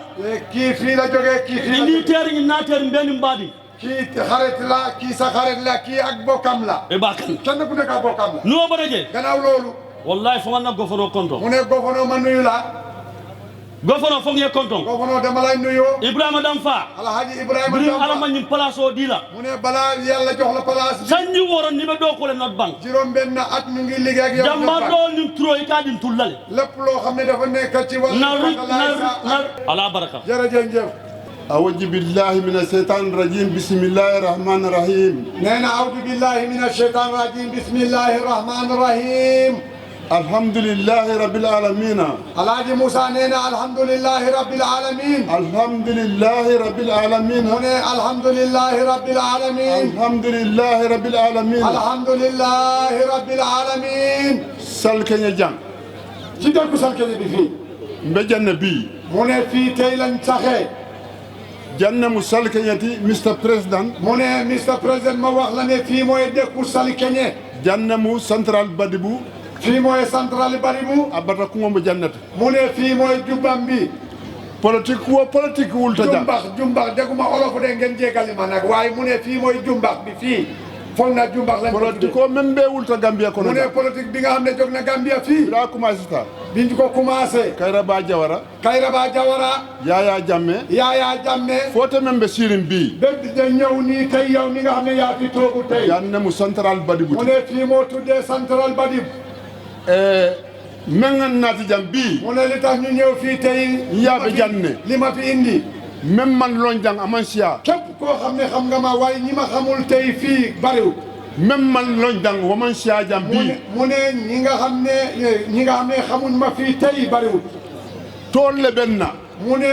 kii fii la jógee kii fii ni teer ñi naa teer mbenn mbaadi kii xarit la kii sa xarit la kii ak bokkam la e baa kan kenn ku nekk ak bokkam la noo bota je gannaaw loolu wallahi fo na gofono konton mu ne gofono ma nuyu la gofono fo nge konton gofono dama lay nuyu Ibrahima Damfa Alhaji Ibrahima Damfa ala ma ñim place o di la mu ne balaa yàlla jox la place sanji woro ni be do ko le not bank juróom benn at ñu ngi liggéey ak yow jamba do ni tro yi ka din tullale lépp loo xam ne dafa nekk ci wàllu ala baraka jërëjëf أعوذ بالله من الشيطان الرجيم بسم الله الرحمن الرحيم نحن أعوذ بالله من الشيطان الرجيم بسم الله الرحمن الرحيم الحمد لله رب العالمين الحاج موسى نينا الحمد لله رب العالمين الحمد لله رب العالمين هنا الحمد لله رب العالمين الحمد لله رب العالمين الحمد لله رب العالمين سالكني جان جدك سالكني بفي مبجن بي هنا في تيلان ساخي janne mu salkeñati Mr President mu ne Mr President ma wax la ne fii mooy dëkku salkeñe janne mu central Badibu fii mooy central Badibu abata kuŋo mu jannata mu ne fii mooy jubbam bi politique wulta ja jumbax déguma olof de ngeen jégali ma nag waaye mu ne fii mooy jumbax bi fii foog na jumbax lañ politique ko même be wulta Gambia kono mu ne politique bi nga xam ne jóg na Gambia fii daa commencé ta biñ ko commencé Kairaba Jawara Yaya Jammeh foote même be sirin bi bépp da ñëw nii tey yow mi nga xam ne yaa fi toogu tey janne mu central Badibu mu ne fii moo tuddee central Badibu mengan naati jam bii mu ne li tax ñu ñëw fii tey yaaɓe janne li ma fi indi même man loon jang aman siya képp koo xam ne xam nga ma waaye ñi ma xamul tey fii bariwul même man loon jang waman siya jam bii mu ne ñi nga xam ne xamuñ ma fii tey bariwul tool le benna mu ne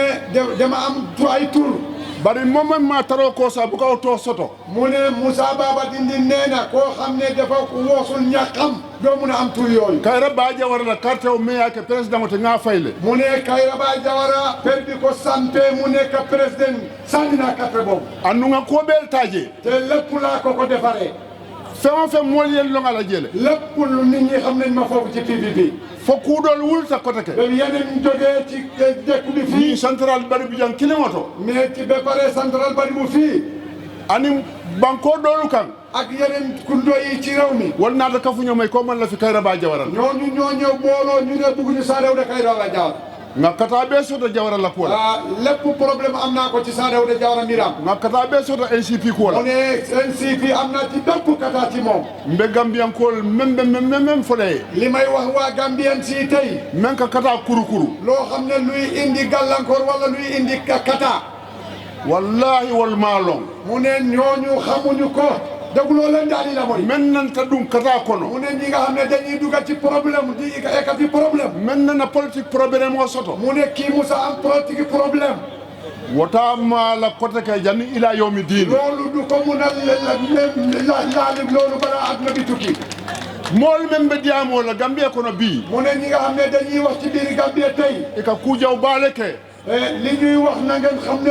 dama am ay tur bari moom ma taroo ko sa bu ko to soto mu ne Moussa Baba Dindi nee na koo xam ne dafa woosul ñàkkam doo mun a am tur yooyu Kairaba Jawara la carte o me yake président te nga fayle mu ne Kairaba Jawara per bi ko sampe mu nekk président sànni naa carte boobu andu nga ko bel taje te lépp laa ko defaree feŋ mool yel longa la jele lépp lu nit ñi xam nañ ma foofu ci PPP fo kuuɗol wulta kote ke yeneen jógee ci dëkk bi fii central Badibu jang kilimoto mais ci ba pare central Badibu fii ani banko ɗolu kan ak yeneen kundo yi ci réew mi wol naata kafuño may ko man la fi Kairaba Jawara ñooñu ñoo ñëw booloo ñu ne bugguñu Saadawda Kairaba Jawara nga kata be soto Jawara la ko la lépp problème am naa ko ci Saadawda Jawara miram nga kata be soto NCP ko la mu ne NCP am na ci bépp kata ci moom mbe Gambian ko même fole li may wax waa Gambian si tey men ka kata kuru loo xam ne luy indi gàllankoor wala luy indi kata wallahi wal maalong mu ne ñooñu xamuñu ko déguloo leen daal di la mooy men nan ta ɗum kata kono mu ne ñi nga xam ne dañuy dugal ci problème di ekati problème men nana politique probléme o soto mu ne kii Moussa am politique problème wota mala kota kay janni ila yawmi din loolu du ko mun a laalim loolu bara aduna bi tukki mool men be diamo la Gambia kono bi mu ne ñi nga xam ne dañuy wax ci biir Gambia tey e ka kujaw baale ke li ñuy wax na ngeen xam ne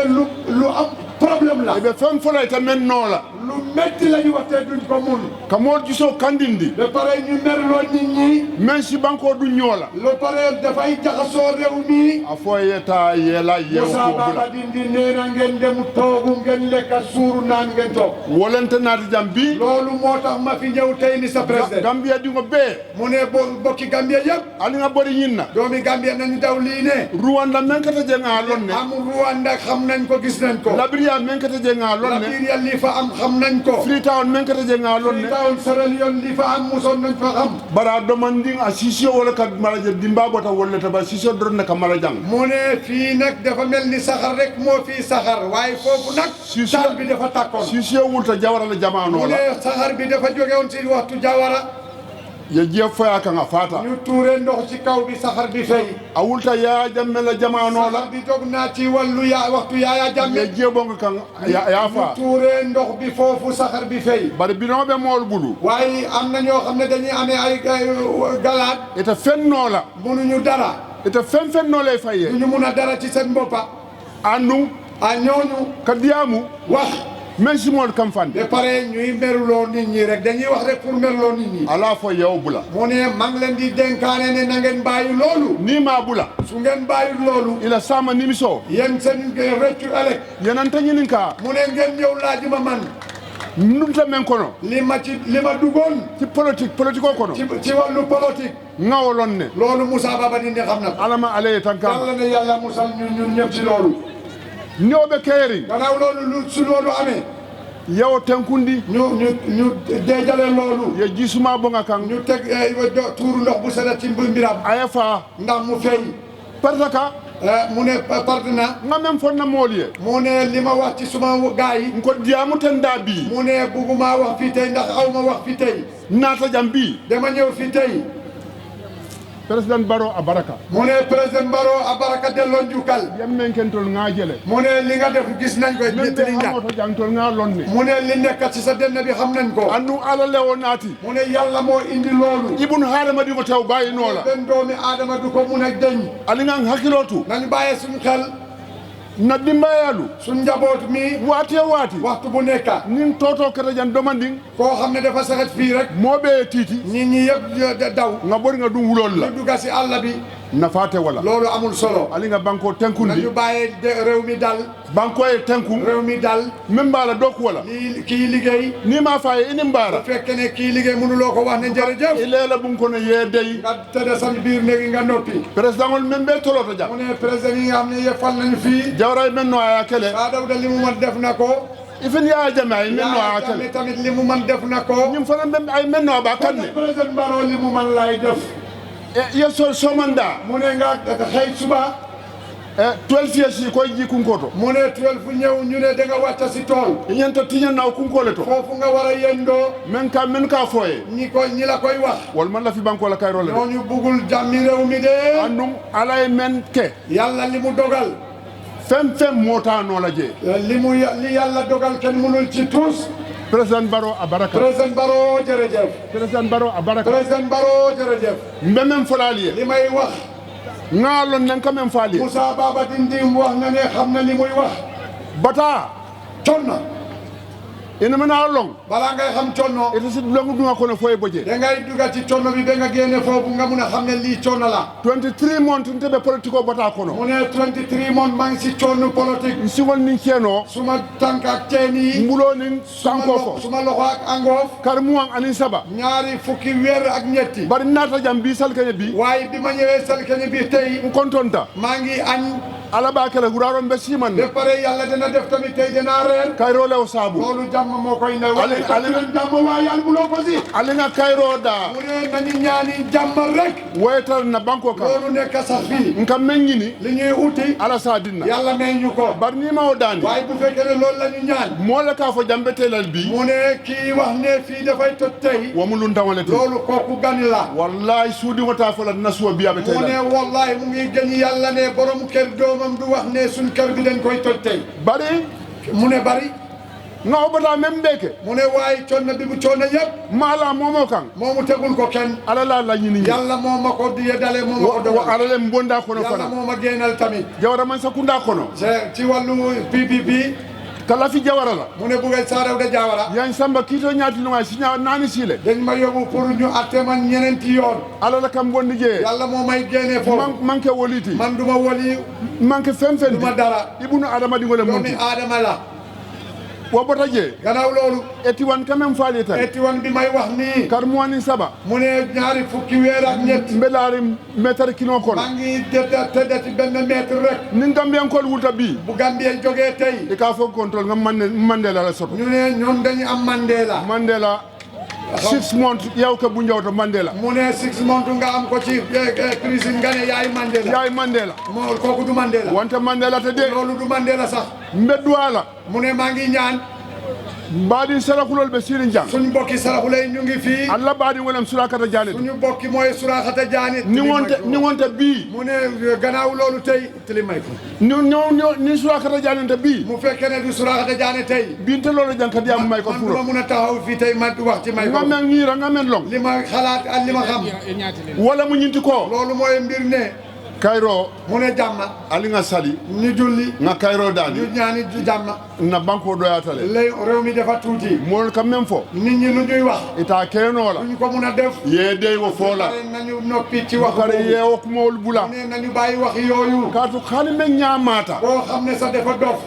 lu am problème la be fam fola ta men nola lu metti la ñu waxtee duñ ko mun ka mool gisoo kandindi ba pare ñu merloo nit ñi men si banko du ñoola lu pare dafay jaxasoo réew mi a fo yeta yela yew Musa ko Baba bula Dindi nee na ngeen dem toogu ngeen lekka suuru naan ngeen toog wolente naati jam bi loolu moo tax ma fi ñëw tey ni sa président Gambia di ngo be mu ne bokki Gambia yëpp ali nga bori ñinna doomi Gambia nañu daw lii ne Rwanda men kata je nga lonne am Rwanda xam nañ ko gis nañ ko Liberia men kata je nga lonne Liberia li fa am xam nañ ko Freetown men kata je nga lonne Freetown Sierra Leone li fa am musoon nañ fa xam bara domanding a sisio wala ka malaje dimba bota wala ta ba sisio dorna ka malajang mu ne fii nag dafa mel ni saxar rek moo fii saxar waaye foofu nag taal bi dafa tàkkoon sisio wulta jawara la jamano mu la ne saxar bi dafa jóge woon si waxtu jawara ye je foya ka nga fata ñu tuure ndox ci kaw bi saxar bi fay a wulta ya jamme la jamano la saxar bi dog naa ci wàllu waxtu yaaya jamme ye je bonga kan ya fa ñu tuure ndox bi foofu saxar bi fay bari binobe mol bulu waaye am na ñoo xam ne dañuy amee ay galaat ita fenno la mënuñu dara ita fen no lay faye duñu mun a dara ci seen boppa andu a ñooñu ka diamu wax men si mol kam fande ba pare ñuy meruloo nit ñi rek dañuy wax rek pour meruloo nit ñi ala fo yow bula mu ne maa ngi leen di dénkaane ne na ngeen bàyyi loolu ni ma bula su ngeen bàyyi loolu ila sama nimiso yéen seen rëccu ëllëg yenan tañinin ka mu ne ngeen ñëw laaj ma man numta men kono li ma duggoon ci politique o kono ci wàllu politique ngawolon ne loolu Musa Baba Dindi xam na alama alaye tankama yàlla ne yàlla musal ñun ñëpp ci loolu ñoɓe keeri gannaaw loolu su loolu amee yewo tenkundi ñu deejale loolu ye jisuma bonga kan ñu teg tuuru ndox bu seda ci mbiram aya fa ndax mu fay parce que mu ne partenaire nga même fonna mool ye mu ne li ma wax ci suma gaay yi ko diamu ten da bi mu ne bugguma wax fi tey ndax aw ma wax fi tey naata jam bi dama ñëw fi tey président Barrow a baraka mu ne président Barrow a baraka delloo njukkal yam men kentol nga jele mu ne li nga def gis nañ ko ñettali ñaar moto jangtol nga lonne mu ne li nekk ci sa dënn bi xam nañ ko andu ala lewo naati mu ne yàlla moo indi loolu ibnu harama di ko taw bàyyi noola benn doomi aadama du ko mun a deñ ali nga hakkilotu nañu bàyyee suñu xel na dimbayalu suñ njaboot mi waati waxtu bu nekka nin toto kata jan domanding koo xam ne dafa saxet fii rek moo bee tiiti nit ñi yëpp daw nga bori nga dum wulol la ñu dugga si àll bi nafaate wala loolu amul solo ali nga banko tenkundi nañu bàyyee réew mi dal banko e tenku réew mi dal même baala dokku wala kii liggéey ni ma faye ini mbaara bu fekkee ne kii liggéey mënuloo ko wax ne jërëjëf ileela bum kono yeedeyi nga tëdd sa biir néegi nga noppi président ngol men be toloto jam mu ne président yi nga xam ne yëpp fal nañu fii jawray men no aya kele Saa Dawda li mu man def na ko ifin yaa jame ay men no aya kele tamit li mu man def na ko ñum fana men ay men no ba kanne président Barrow li mu man lay def ye somanda mu ne nga xëy suba 12 years yi koy ji kunkoto mu ne 12 fu ñëw ñu ne da nga wàcca si tool ñenta tiña naw kunkole to foofu nga war a yendoo men ka foye ñi la koy wax wal man la fi banko la kayro le ñooñu bugul jàmmi réew mi de andum alay men ke yàlla li mu dogal fem moota no la je li yàlla dogal kenn mënul ci tous président Barrow a baraka président Barrow jërëjëf président Barrow a baraka président Barrow jërëjëf mbemem folaliye li may wax ngaalon nan quand même faali Musa Baba Dindi wax na ne xam na li muy wax bata conna ina mana long balaa ngay xam conno ita si longu dunga kono foye boje da ngay duga ci conno bi ba nga génne foofu nga mun a xam ne lii conno la 23 months ntebe politiko bata kono mu ne 23 months maa ngi si conno politique siwol ni keno suma tànk ak teen yi mbulo ni sanko fo suma loxo ak angoof kar muwan anin saba ñaari fukki weer ak ñetti bari naata jam bi salkane bi waaye bi ma ñëwee salkane bi tey kontonta maa ngi añ ala ba kala guraro mbe siman ba pare yàlla dina def tamit tey dinaa reer kayro lew sabu loolu jàmm moo koy ne wala jàmm waa yàlla bu loo ko si ali nga kayro da mu ne nañu ñaani jàmm rek woytal na banko ka loolu nekk sax fii nka meññini li ñuy uti ala sadinna yàlla may ñu ko bar ni ma o dani waaye bu fekkee ne loolu la ñu ñaan moo la kaa fo jambe teelal bi mu ne kii wax ne fii dafay toj tey wa mu luntawaleti loolu kooku gani la wallahi suudi wata fo la nasuwa biyaɓe mu ne teelal wallahi mu ngi gën yàlla ne borom kër doom doomam du wax ne suñ kër bi dañ koy toj tey bari mu ne bari nga obata même beke mu ne waaye coono bi bu coono yëpp mala momo kan moomu tegul ko kenn ala la ñini yàlla moo ma ko di dale moo ma ko dogal ala le mbonda kono yàlla fana moo ma génnal tamit jawara man sakunda kono ci wàllu PPP kala fi jawara la mu ne buggee saaraw da jawara yan samba kito ñaati lu si naani siile dañ ma yóbbu pour ñu atte man ñeneenti yoon ala la kam bondi je yàlla moo may génnee foofu manke woliti man duma woli manke fen duma dara ibnu adama di ngole doomi adama la wo bota je gannaaw loolu etiwan quand même faali tan etiwan bi may wax nii kar muwani saba mu ne ñaari fukki weer ak ñett mbelaari mètre kilo kono maa ngi tëddati benn mètre rek ni Gambien kol wuta bi bu Gambien jógee tey i ka foog contrôle nga Mandela la soto ñu ne ñoom dañu am Mandela 6 months yow ka bu njawto Mandela mu ne 6 months nga am ko ci prison nga ne yaay Mandela moo kooku du Mandela wante Mandela te de loolu du Mandela sax mbedduwala mu ne maa ngi ñaan baadi saraxulol be sirin jang suñu bokki saraxulay ñu ngi fii alla baadi ngolam surakata jaanit suñu bokki mooy surakata jaanit ni wonte bii mu ne gannaaw loolu tey tili may ko ni surakata jaanite bii mu fekkee ne du surakata jaane tey biinte loolu jànkat yaa may ko furo man mun a taxaw fii tey ma wax ci may ko nga men ñiira nga men long li ma xalaat ak li ma xam wala mu ñinti ko loolu mooy mbir ne Cairo mu ne jàmma ali nga sali ñu julli nga Cairo daani ñu ñaani jàmma na banko doyatale lay réew mi dafa tuuti mool kam même fo nit ñi lu ñuy wax ita keenoo la duñ ko mun a def yee dey wo foola nañu noppi ci wax kare yeewo kumool bula ne nañu bàyyi wax yooyu kaatu xaali men ñaamaata boo xam ne sax dafa dof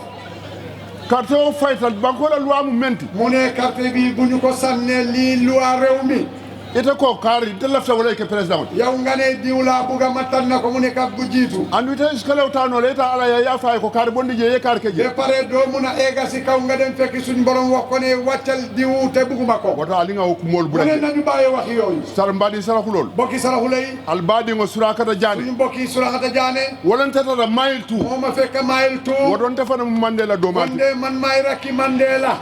carte o faytal banko la loi mu menti mu ne carte bi bu ñu ko sànnee lii loi réew mi ite ko kaari te lafta wala ke président yow nga ne diw laa bugg a ma tànn ko mu ne kat bu jiitu andu ite iskalew taanoo la ita ala ya faay ko kaari bondi je ye kaari ke je ba pare doo mun a eega si kaw nga dem fekk suñ borom wax ko ne wàccal diw te bugguma ko wata ali nga hukumool bu mu ne nañu bàyyi wax yooyu sar mbaadi saraxulool bokki saraxulay al baadi ngo surakata jaane suñu bokki surakata jaane wolantata mayil tu moo ma fekk mayil tu wodon tefana mu Mandela doomaati wonde man may rakki Mandela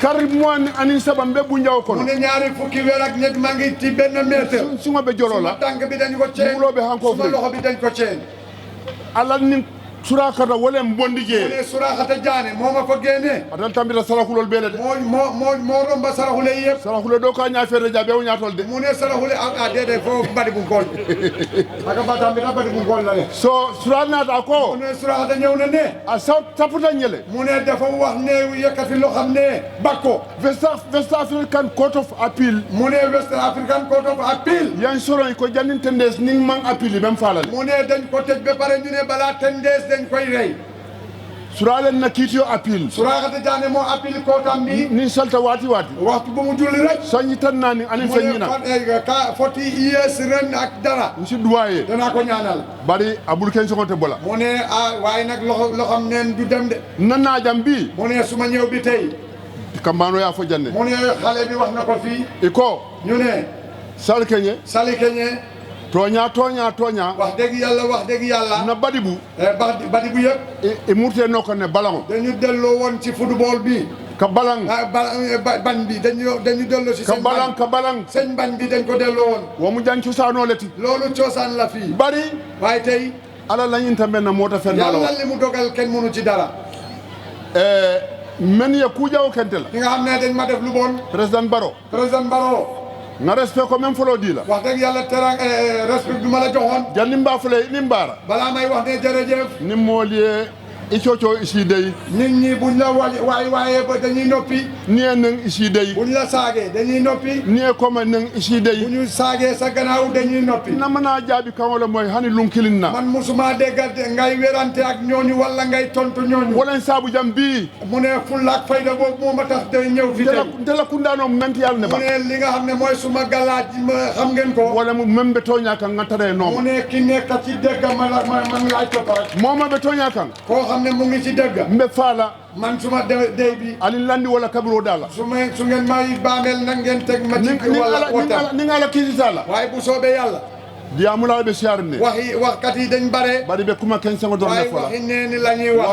kari mois ani saba mbe bu njaw kono mu ne ñaari fukki weer ak ñett maa ngi ci benn mètre suma be jolo la suma tànk bi dañ ko ceen mulo be hanko suma loxo bi dañ ko ceen alal ni surakata wala mbondi je mu ne surakata jaane moo ma ko génne adal tambita saraxulol beele de moo romba saraxule yëpp saraxule do ka ñaafere jabe o ñaatol de mu ne saraxule a dede fo badi bu ngol aga ba tambita badi bu ngol la de so suranata ko mu ne surakata ñëw na ne a sa taputa ñele mu ne dafa wax ne yëkkati loo xam ne bakko West African Court of Appeal mu ne West African Court of Appeal yan soron ko jannin tendes ning man appeal bem falale mu ne dañ ko tëj ba pare ñu ne balaa tendes dañ koy rey suralen na kiitiyo appeal surakata jaane moo appeal kootam bi ni salta waati waxtu bu mu julli rek sañi tan naani ani feññina ka 40 years ren ak dara nsi duwaye danaa ko ñaanal bari abul ken sogonte bola mu ne waaye nag loxam neen du dem de nannaajam bi mu ne suma ñëw bi tey kambaano yaa fo jande mu ne xale bi wax na ko fii i ko ñu ne sali keñe tooña wax dëgg yàlla na badibu badibu yëpp i murte noo ko ne balango dañu delloo woon ci football bi ka balang ban bi dañu delloo ci ka balang seen ban bi dañ ko delloo woon wo mu jan cosaanoo leti loolu cosaan la fii bari waaye tey ala lañinta men na moota fen yàlla li mu dogal kenn mënu ci dara men ye kuujawo kente la ki nga xam ne dañ ma def lu bon président Barrow nga respect ko même folo di la wax dëgg yàlla terang respect bi ma la joxoon jan nim mbaa fule nim baara balaa may wax ne jërëjëf nim moolie i coocoo isi dey nit ñi buñ la waaye ba dañuy noppi niye neng isi dey buñ la saagee dañuy noppi niye koma neng isi dey buñu saagee sa gannaaw dañuy noppi namana jaabi kan wala mooy hani lunkilin na man musuma dégg ngay werante ak ñooñu wala ngay tontu ñooñu wala saabu jam bii mu ne fulla ak fayda boobu moo ma tax day ñëw fi tey ndela kundaanoo menti yàlla ne ba mu ne li nga xam ne mooy suma galaaj ma xam ngeen ko wala mu même be tooñaa kan nga taree noonu mu ne ki nekk ci dégg man laaj ko rek moo ma be tooñaa kan koo xam ne mu ngi ci dégg mbe faala man suma dey bi ali landi wala kabiro dala su ngeen may baamel na ngeen teg ma ci wala wota ni nga la kiisita la waaye bu soobee yàlla diyamulaa be siyaar ne waxkat yi dañ bare bari be kuma ken sango doon waaye waxi neeni la ñuy wax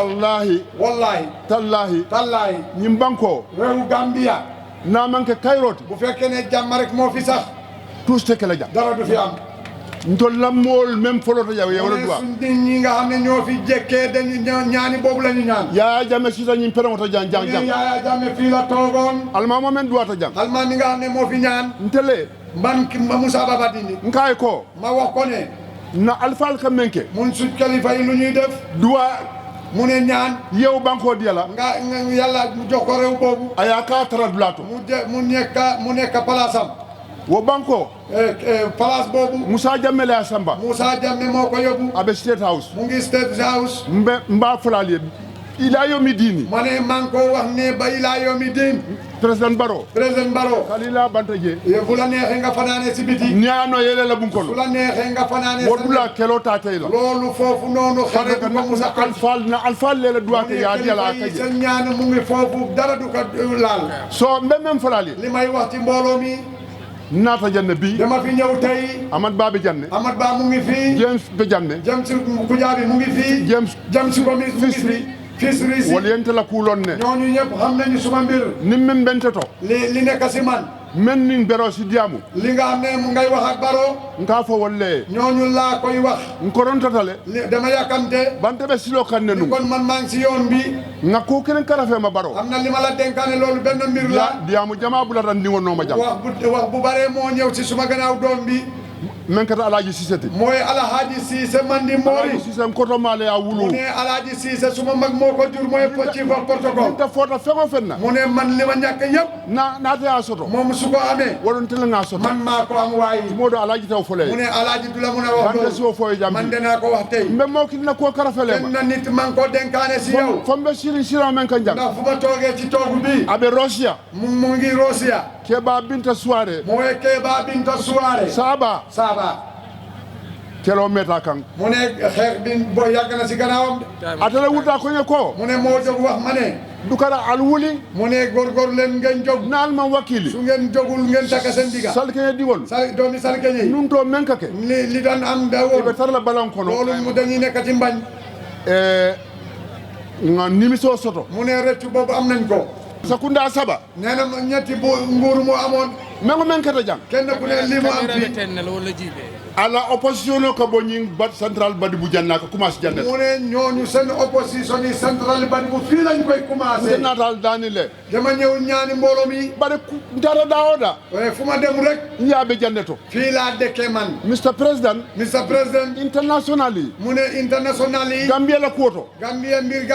wallahi tallahi ñim banko réew Gambia naa manque kayroti bu fekkee ne jàmm rek moo fi sax tous te kala jàmm dara du fi am ntol lamol même foloto yaw yewla dua ñi nga xam ne ñoo fi jekkee dañu ñaani boobu la ñu ñaan ya jame sita ñi peroto jang jang jang ya jame fii la toogoon alma men duata jang alma mi nga xam ne moo fi ñaan ntele man Moussa Baba Dini nkay ko ma wax ko ne na alfal ka menke mun su kalifa yi lu ñuy def dua mu ne ñaan yow banko diala nga yàlla jox ko réew boobu aya ka tara dulato mu nekk palaasam wo banko place boobu Moussa Jammeh la samba Moussa Jammeh moo ko yóbbu abe State House mu ngi State House mba fulali ila yomi dini ma ne maa ngi ko wax ne ba ila yomi din président Barrow kalila bantaje fu la neexee nga fanaane si biti ñaano yele la bunkolo fu la neexee nga fanaane wodula kelo tatay la loolu foofu noonu xare ko Moussa alfal lele duwate ya diala kaje seen ñaan mu ngi foofu dara du ko laal so mbem fulali li may wax ci mbooloo mi naata janne bi dama fi ñëw tey Amad Ba bi janne Amad Ba mu ngi fii James bi janne James Kujabi mu ngi fii James ko mi ngi fii fisri wala yente la kulon ne ñooñu ñëpp xam nañu suma mbir nim men bente to li nekk si man men nin bero si diamu li nga xam ne mu ngay wax ak Baro nka fo wolle ñooñu laa koy wax nkoron tatale dama yàkkamte bante be silo kan ne nu kon man maa ngi si yoon bi nga ko kenen karafe ma Baro am na li ma la dénkaane loolu benn mbir la diamu jama bu la tan ni wono ma jam wax bu bare moo ñëw ci suma gannaaw doom bi men kata Alaaji Sisete mooy Alaaji Siise mandi moori Alaaji Siise koto male ya wulu mu ne Alaaji Siise suma mag moo ko jur mooy ci fa protocole ta fota fengo fenna mu ne man li ma ñàkk yëpp naata ya soto moom su ko amee wonon tel nga soto man maa ko am waaye modo Alaaji taw fole mu ne Alaaji du la mun a wax bande si o foy jam man danaa ko wax tey mbe mo ki na ko karafele ma na nit man ko dénkaane si yow fombe siri sira men kan jam ndax fu ma toogee ci toogu bi abe Russia mu ngi Russia Keba Binta Suare mooy Keba Binta Suare Saba kilomètre kan mu ne xeex bi bo yàgg na si gannaawam atale wuta ko ne ko mu ne moo jóg wax ma ne du kara al wuli mu ne góorgóor leen ngeen jóg naal ma wakili su ngeen jógul ngeen takka seen diga salkeñe digol doomi salkeñe yi nun to men kake li daan am da woon be tarla balan kono loolu mu dañuy nekk ci mbañ nga nimiso soto mu ne rëccu boobu am nañ ko sakunda saba nee na ñetti bu nguur mu amoon mengo men kata jang kenn ku ne li mu am fii ala opposition ko bo ñing bat central badi bu janna ko commencé jannet mu ne ñooñu seen opposition yi central badi bu fii lañ koy commencé natal daani le dama ñëw ñaani mbooloo mi bare dara daoda fu ma dem rek yaabe janneto fii laa dëkkee man Mr President internationally mu ne international yi Gambia la kuoto Gambia mbir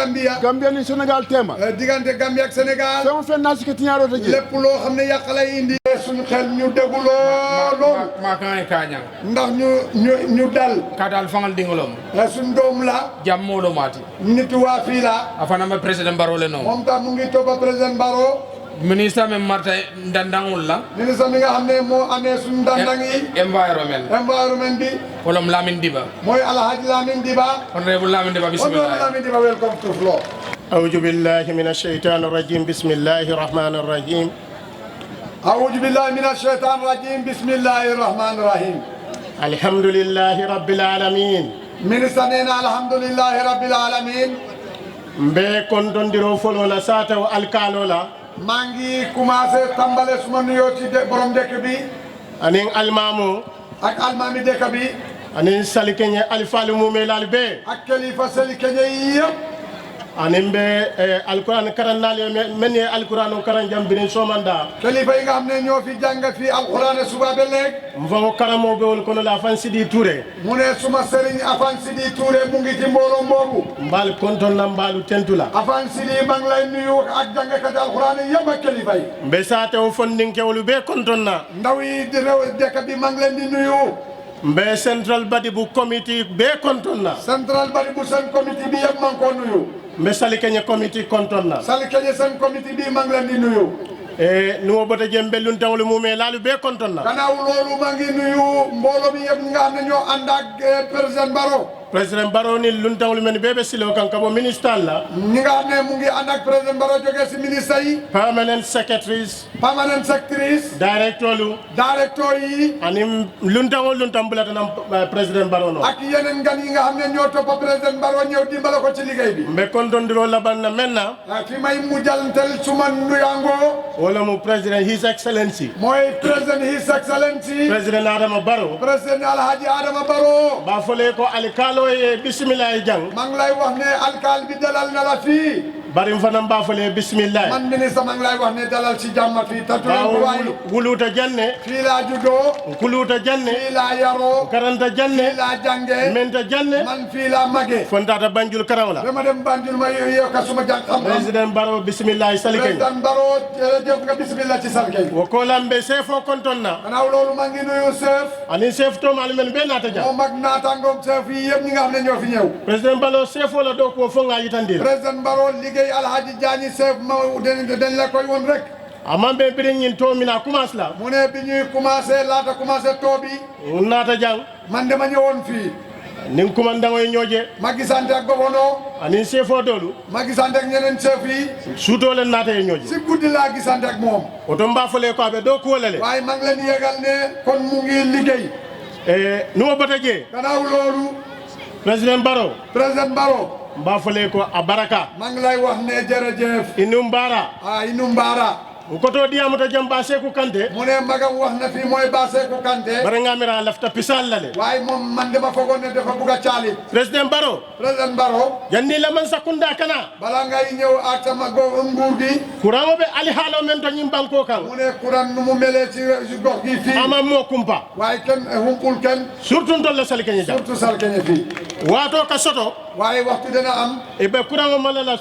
Gambia ni Sénégal tema diggante Gambia ak Sénégal sama fen naa si ke tiñaaro ta je lépp loo xam ne yàq lay indi suñu xel ñu déggu loolu ma kan kaña ndax ñu dal kadal fangal dingolom suñ doom la jammoɗo mati nit waa fii la afanama président Barrow le non moom tam mu ngi toppa président Barrow ministre men marta dandangol la ministre mi nga xam ne moo amee suñ dandang yi environnement bi wolom Lamin Diba mooy Alhaji Lamin Diba honorable Lamin Diba bismillah Lamin Diba welcome to floor أعوذ بالله من الشيطان الرجيم بسم الله الرحمن الرحيم أعوذ بالله من الشيطان الرجيم بسم الله الرحمن الرحيم الحمد لله رب العالمين من سنين الحمد لله رب العالمين mbe kontondiro folo la sata o alkalo la mangi commencé tambale suma nuyo ci borom dëkk bi anin almamu ak almami dëkk bi anin salikeñe alifalu mumelal be ak kalifa salikeñe yëpp anin be alquran karannale men ye alquran o karan jambini somanda kalifa yi nga xam ne ñoo fi jàng fi alquran suba be léegi mfo karamo be wol kono la fan Sidi Touré mu ne suma sëriñ Afan Sidi Touré mu ngi ci mbooloo boobu mbal konton na mbalu tentula Afan Sidi maa ngi lay nuyu ak jàngkat alquran yëpp ak kalifa yi mbe saate o fondinkewolu be konton na ndaw yi di réew dëkk bi maa ngi leen di nuyu mbe central badi bu committee be konton na central badi bu seen committee bi yëpp maa ngi ko nuyu mbe salikeñe committee konton na salikeñe seen committee bi maa ngi leen di nuyu nuwo bota jem bellun tawlu mume laalu be konton na gannaaw loolu maa ngi nuyu mbooloo mi yëpp nga xam ne ñoo ànd ak président Barrow President Barrow ni luntawul men bebe silo kan kabo minister la. ñi nga xam ne mu ngi ànd ak président Barrow jógee si ministre yi. Permanent secretaries. Permanent secretaries. Director lu. Director yi. Ani luntam bulata nam President Barrow no. ak yeneen gan yi nga xam ne ñoo topp président Barrow ñëw dimbale ko ci liggéey bi. Mbe kontondiro laban na menna. fi may mujjantal suma nuyango. Wala mu President His Excellency. mooy President His Excellency. President Adama Barrow. President Alhaji Adama Barrow. Ba fole ko alikalo e bismillah jang. maa ngi lay wax ne alkaal bi dalal na la fii. Bari fanam ba fole bismillah. man ministre maa ngi lay wax ne dalal ci jàmm fii. wuluta janne. fii laa juddoo. kuluta janne. fii laa yaroo. karanta janne. fii laa jànge. menta janne. man fii laa màggee. fontata Banjul karaw la. dama dem Banjul ma yokka suma jàng xam-xam. President Barrow bismillah salikeñ. President Barrow jërëjëf nga bismillah ci salikeñ. wo ko lambe sefo konton na. gannaaw loolu maa ngi nuyu chef. ani chef to mal men be naata jang. moom ak naataangoom chef yi yëpp ñi nga xam ne ñoo fi ñëw. President Barrow sefo la do ko fo nga yitandira. President Barrow liggéey Alhaji Jaani chef ma dañ la koy woon rek. amambe biri ñin to mina commence la. mu ne bi ñuy commencé laata commencé too bi. naata jang. man dama ñëwoon fii. nin kumandangoy ñooje. ma gisante ak gouverneur. ani chefo dolu. ma gisante ak ñeneen chef yi. suutoo leen naata ye ñooje. si guddi laa gisante ak moom. oto mbaa fole ko abe doo kuwolale. waaye maa ngi leen yégal ne kon mu ngi liggéey. numa bata jee. gannaaw loolu. President Barrow. President Barrow. mbaa fole ko a baraka. maa ngi lay wax ne jërëjëf. inu mbaara. inu mbaara. koto diamuta jam ba Seku Kante. mu ne magam wax na fi mooy ba Seku Kante. bara ngamira lafta pisal lale. waaye moom man dama foogoon ne dafa bugg a caali. President Barrow. President Barrow. janni la man sakunda kana. bala ngay ñëw ak sama nguur gi. courant be ali haalo men to ñim banko kan. mu ne courant nu mu melee ci gox gi fii. ama moo kumpa. waaye kenn humpul kenn. surtout ntolle salikeñe jam. surtout salikeñe fii. waato ka soto. waaye waxtu dina am. e be courant mala la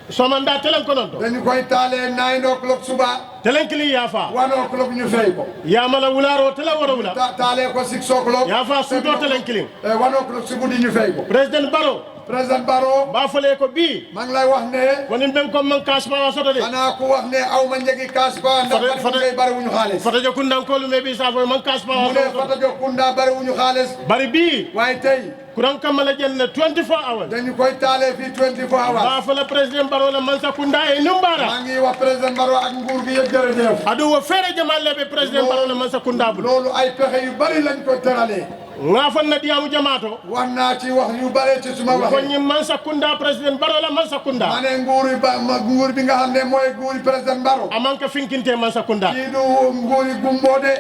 somanda telen konon to. dañu koy taalee 9 o'clock suba. telen kili yafa. 1 o'clock ñu fay ko. yamala wularo telen wara wula. taalee ko 6 o'clock. yafa suuto telen kili. 1 o'clock si guddi ñu fay ko. President Barrow. President Barrow. ba fole ko bi. maa ngi lay wax ne. woni ben ko man cash pa soto de. xanaa ku wax ne aw ma njëgi cash pa. ndax bari wuñu xaalis. Fatajo Kundan ko lu me bi sa fo man cash pa. mu ne Fatajo Kunda bari wuñu xaalis. bari bi. waaye tey. kuran kamala jenne 24 hours. dañu koy taalee fii 24 hours. ba fa la President Barrow la man sa Kunda e numbara. maa ngi wax President Barrow ak nguur gi yëpp jërëjëf. adu wo fere jamal be President Barrow la man sa Kunda bu. loolu ay pexe yu bari lañ ko teralee. nga fan na diamu jamaato. wax naa ci wax yu bari ci suma wax. ko ñi man sa Kunda President Barrow la man sa Kunda. ma ne nguur bi nga xam ne mooy nguuri President Barrow. aman ka finkinte man sa Kunda. kii du nguuri gumbo de.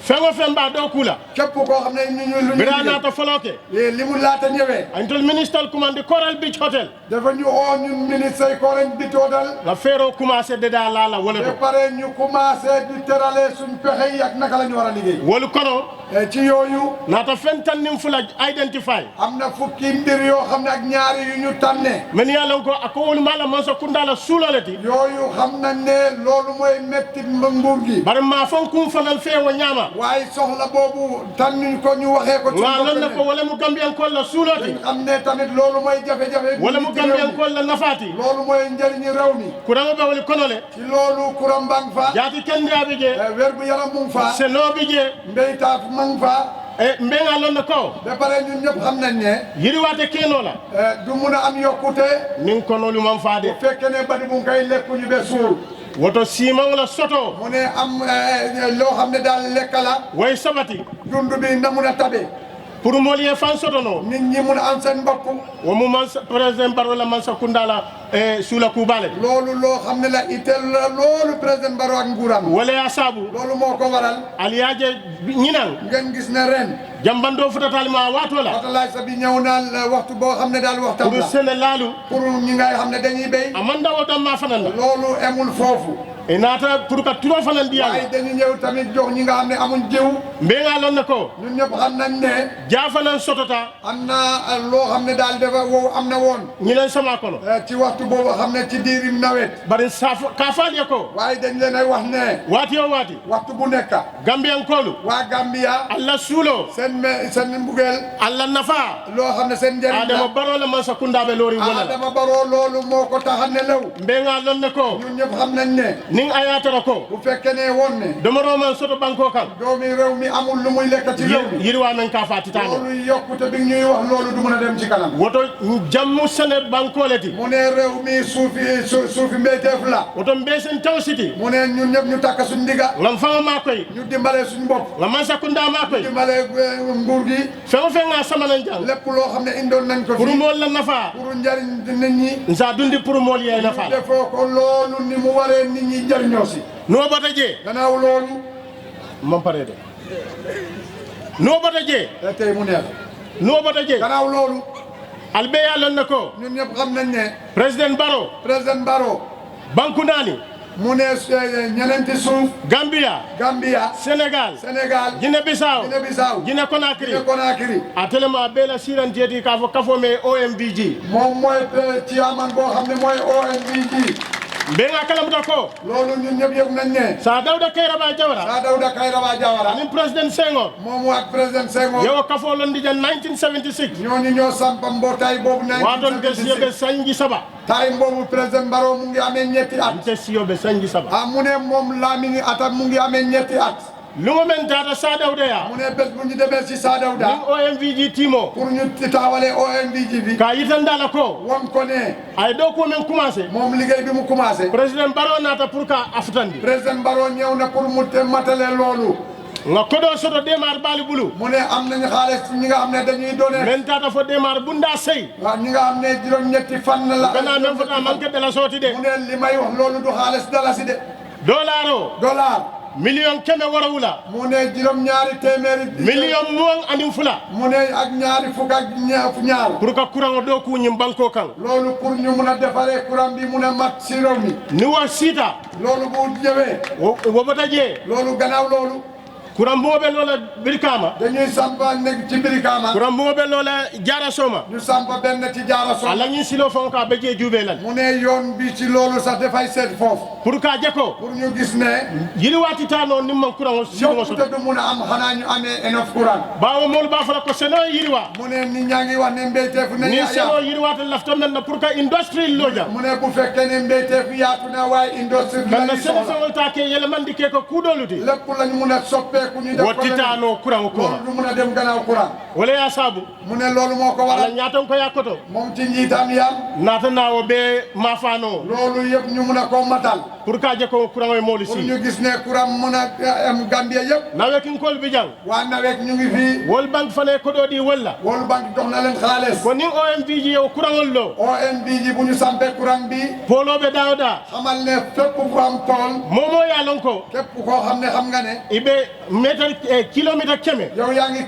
fengo femba do kula. képp koo xam ne ñu bira naata foloke. li mu laata ñëwee. antol ministre commande Coral Beach Hotel. dafa ñu oo ñun ministre Coral Beach Hotel. la feero commencé de da la wala do. ba pare ñu commencé di terale suñ pexe yi ak naka la ñu war a liggéey. wolu kono. ci yooyu. naata fen tan nim fula identify. am na fukki mbir yoo xam ne ak ñaari yu ñu tànne. men yàlla ko ak wolu mala man sa Kunda la suulalati. yooyu xam nañ ne loolu mooy metti nguur gi. bari maa fon kum fanal feewo ñaama. waaye soxla boobu tànnuñ ko ñu waxee ko. ci waaw lan la ko wala mu Gambien ko la suulati. xam ne tamit loolu mooy jafe-jafe. wala mu Gambien ko la nafaati. loolu mooy njëriñu réew mi. kuran be wali kono le. ci loolu kuran bang fa. jaati kendi abi je. wér bu yaram mu ngi fa. seno bi je. mbéytaaf ma ngi fa. mbenga lon na ko. ba pare ñun ñëpp xam nañ ne. yiriwaate keno la. du mun a am yokkute. nin kono lu man faade. bu fekkee ne badi bu ngay lekku ñu be suur. woto siman la soto. mu ne am loo xam ne daal lekk la. way sabati. dund bi na mun a tabe. pour mool ye fan soto no. nit ñi mun a am seen bopp. wo mu man President Barrow la man sa Kunda la suula kuubale. loolu loo xam ne la itel la loolu President Barrow ak nguuram. wala yaa saabu. loolu moo ko waral. aliyaaje ñinan. ngeen gis ne ren. jambandoo futatal ma waato la. watalaay sa bi ñëw naan waxtu boo xam ne daal waxtaan la. pour sene laalu. pour ñi ngay xam ne dañuy béy. amanda wo dam ma fanan la. loolu emul foofu. e naata pour que turo fanan di yàlla. waaye dañu ñëw tamit jox ñi nga xam ne amuñ jiw. mbéngaa loon na ko. ñun ñëpp xam nañ ne. jaafanan sotota. am na loo xam ne daal dafa wow am na woon. ñi leen sama kono. ci waxtu waxtu boobu xam ne ci diirim nawet bari ka faale ko waaye dañ leen ay wax ne waati o waati waxtu bu nekk Gambian kolu waa Gambia alla suulo seen mbugeel alla nafa loo xam ne seen njëriñ Adama Barrow la man sa kundaɓe loori wala Adama Barrow loolu moo ko tax a nelew mbenga lonne ko ñun ñëpp xam nañ ne ning ayatara ko bu fekkee ne woon ne domoro man soto banko kan doomi réew mi amul lu muy lekk ci réew mi yirwa men ka fatitano loolu yokkute bi ñuy wax loolu du mën a dem ci kanam woto jammu sene banko leti mu ne réew mi suufi mbéyteef la woto mbesen taw siti mu ne ñun ñëpp ñu takk suñ ndiga ngam fama ma koy ñu dimbale suñ bopp ngam man sakunda ma koy dimbale nguur gi fewo fe nga samanan jang lépp loo xam ne indoon nañ ko pour mool la nafa pour njariñ nit ñi nsa dundi pour mool yee nafa defoo ko loolu ni mu waree nit ñi jariñoo si no bata je gannaaw loolu moom pare de no bata je tey mu neex no bata je gannaaw loolu albe yàlla na ko ñun ñëpp xam nañ ne président Barrow banku naani mu ne ñeneenti suuf Gambia Sénégal Guinée-Bissau Guinée Conakry a telema bela siran jeti ka fo kafo me OMVG moom mooy ci aman boo xam ne mooy OMVG mbenga kalamuta ko loolu ñun ñëpp yëg nañ ne sa Dawda Kairaba Jawara anin président Senghor moom ak président Senghor yow kafo londi jan 1976 ñooñu ñoo sampa mbootaay boobu 1976 waton des yobe sanji saba time boobu président Barrow mu ngi amee ñetti at des yobe sanji saba mu ne moom Lamine atam mu ngi amee ñetti at lungo men tata Sa Dawda ya mu ne bés bu ñu demee si Sa Dawda ning OMVG timo pour ñu taxawalee OMVG bi ka yitandala ko won ko ne ay do ko men commencé moom liggéey bi mu commencé président Barrow nata pour ka aftandi président Barrow ñëw na pour mu matale loolu nga kodo soto démarre bali bulu mu ne am nañu xaalis ñi nga xam ne dañuy doone men tata fo démarre bunda sey waaw ñi nga xam ne juróom ñetti fan la gana men fota manque de la soti de mu ne li may wax loolu du xaalis dalasi de dollar million keme warawula mu ne juróom ñaari téeméeri million muwan anim fula mu ne ak ñaari fukk ak ñaar pour ka courant do ku ñim banko kan loolu pour ñu mun a defaree courant bi mun a mat si réew mi ni wa sita loolu bu ñëwee wo bata je loolu gannaaw loolu kuran mo be lola birkama dañuy sampa nek ci birkama kuran mo be lola jara soma ñu sampa benn ci jara soma ala ñi silo fonka be je jube lan mu ne yoon bi ci loolu sax dafay seet foofu pour ka jeko pour ñu gis ne yiri wati tano nim man kuran silo so te du mun a am xanaa ñu amee enough courant baawo mol ba fala ko seno yiri wa mu ne nit ñaa ngi wax ne mbéyteef ne ni seno yiri wata lafta men na pour ka industrie loja mu ne bu fekkee ne mbéyteef yaatu na waaye industrie kan na seno fewol ta ke yele man di ke ko kudoluti lépp lañ mun a soppeeku ñu def wotitano kuran ko du mun a dem gannaaw courant wala ya sabu mu ne loolu moo ko waral ñaaton ko yakoto moom ci njiitam yam naata naawo be mafano loolu yëpp ñu mun a ko matal pour ka je ko kuran e moli si pour ñu gis ne courant mun a am Gambia yëpp nawek kol bi jang waa nawek ñu ngi fii World Bank fane ko do di wala World Bank jox na leen xaalis ko ni OMVG yow kuran lo OMVG bu ñu sampé courant bi polo be dawda xamal ne fépp fu am tool momo ya lon ko képp koo xam ne xam nga ne ibe meter kilomètre keme yow yaa ngi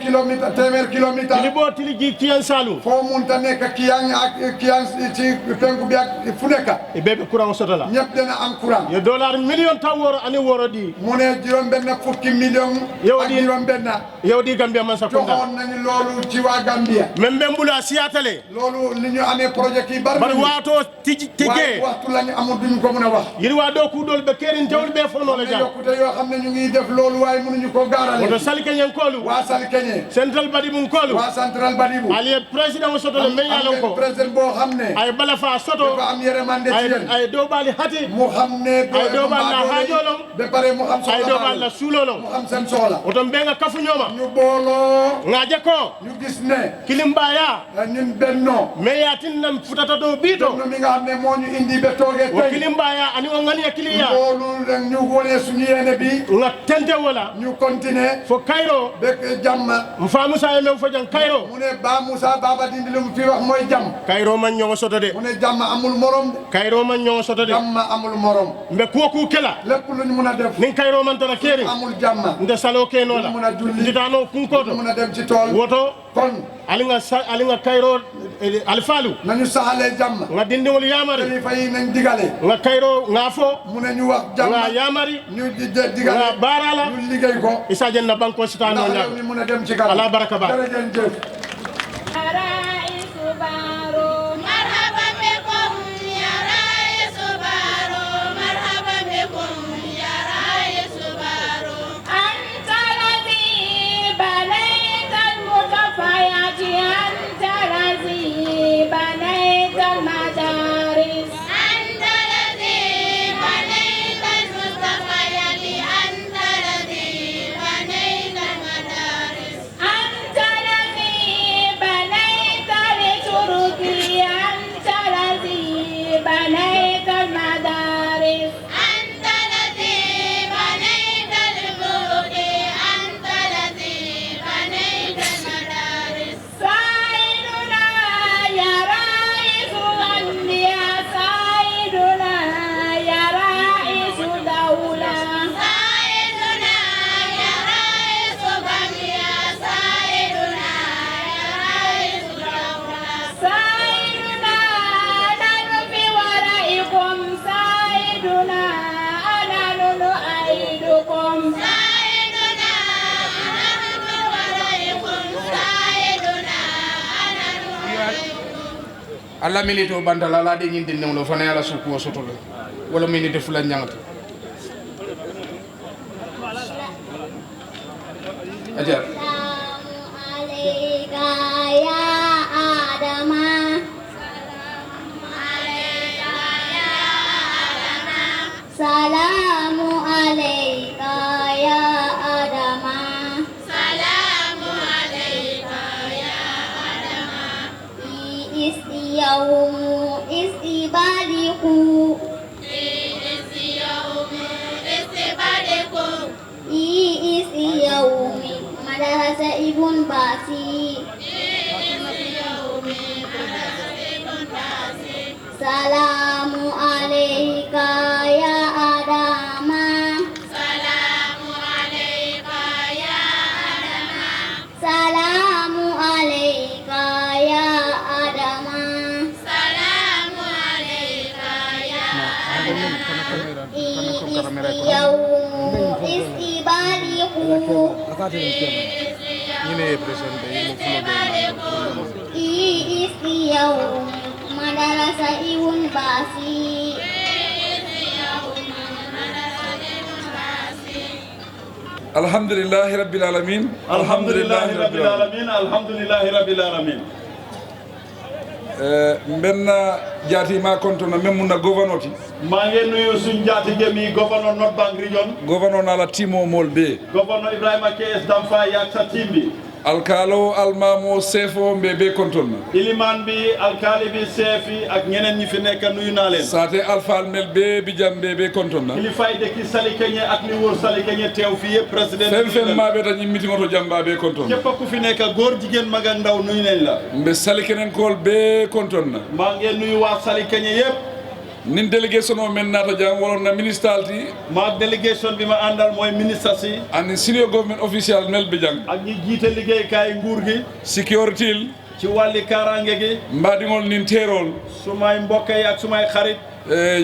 téeméer kilomètre li bo tili ji kiyan salu foo munta nekk kiyang ak kiyang ci penku bi ak fu nekk ibe be kuran soto la ñëpp dina am courant yo dollar million taw woro ani woro di mu ne juróom benn fukki million ak juróom benn yow di Gambia man sa kunda joxoon nañu loolu ci waa Gambia même mbula siatale loolu li ñu amee projet yi bari waato tijje waxtu lañu amul duñ ko mën a wax yiri waa doo ku dool be kerin tewul be fono la jàng yokkute yoo xam ne ñu ngi def loolu waaye mënuñu ko gaarale woto sali keñen koolu waa sali keñe central badi mun koolu waa central badi bu ali président soto le men yalon ko président boo xam ne ay bala fa soto dafa am yërmande ci yéen ay do bali hati mu xam ne ay do bal la haajolom be pare mu xam soxla ay do bal la suulolom mu xam seen soxla woto mbe nga kafu ñooma ñu booloo ngaaje ko ñu gis ne kilimbaya ñun benno mais yatin nam futata do biito benno mi nga xam ne moo ñu indi be toogee o kilimbaya ani o ngani kiliya loolu rek ñu wone suñu yéene bi nga tente wala ñu continuer fo kayro be jàmm mfa musa e men fo jang kayro mu ne ba Musa Baba Dindi lu mu fi wax mooy jàmm kayro man ñoo soto de mu ne jàmm amul morom de kayro man ñoo soto de jàmm amul morom mbe kuoku kela lépp lu ñu mun a def nin kayro man tara keri amul jàmm nde salo keno la mun a julli nditano kunkoto mun a dem ci tool woto kon alinga kayro alfalu nañu saxalee jàmm nga dindiwol yamari kilifa yi nañ digale nga kayro nga fo mu ne ñu wax jàmm nga yamari ñu digale nga barala ñu liggéey ko isa jenna banko sitano ndax ñak réew mi mun a dem ci kanam ala baraka ba jërëjëf alla milito bandala la de ñindi newlo fana yalla suku wo soto la wala minute fula ñangata ajar Salamu alayka ya Adama. Salamu alayka ya Adama. Is yawmu istibariku. Is yawmi madrasa ibn Basi. Salamu alayka ya Adama. Salamu alayka ya Adama. Salamu alayka ya Adama. Salamu alayka ya Adama. Yawmu istibariku. Yawmu madrasa ibn Basi. Alhamdulillahi rabbil alamin. Alhamdulillahi rabbil alamin. Alhamdulillahi rabbil alamin. Mbenna jati ma konto na memuna gouverneur ti. maa ngi nuyu suñu njaatige mi gouverneur North Bank Region. Gouverneur na la timo mol be. Gouverneur Ibrahima KS Damfa yak sa team bi. Alkalo almamo sefo mbebe konton na. Iliman bi alkali bi sefi ak ñeneen ñi fi nekk nuyu naa leen. Sate alfal mel be bi jam mbebe konton na. Kilifay de ki sali keñe ak li wóor sali keñe teew fi yëpp président. fen ma be ta ñi meeting oto jamba be konton na. képp ku fi nekk góor jigéen mag ak ndaw nuyu nañ la. Mbe sali kenen kol be konton na. maa ngi nuyu waa sali keñe yëpp. nin délégation o men nata jang wolon na ministalti ma délégation bi ma àndal mooy ministre si and senior government official mel bi jang ak ñi jiite liggéeykaay nguur gi security ci wàlli kaaraange gi mbaadiŋol nin teerol sumay mbokk yi ak sumay xarit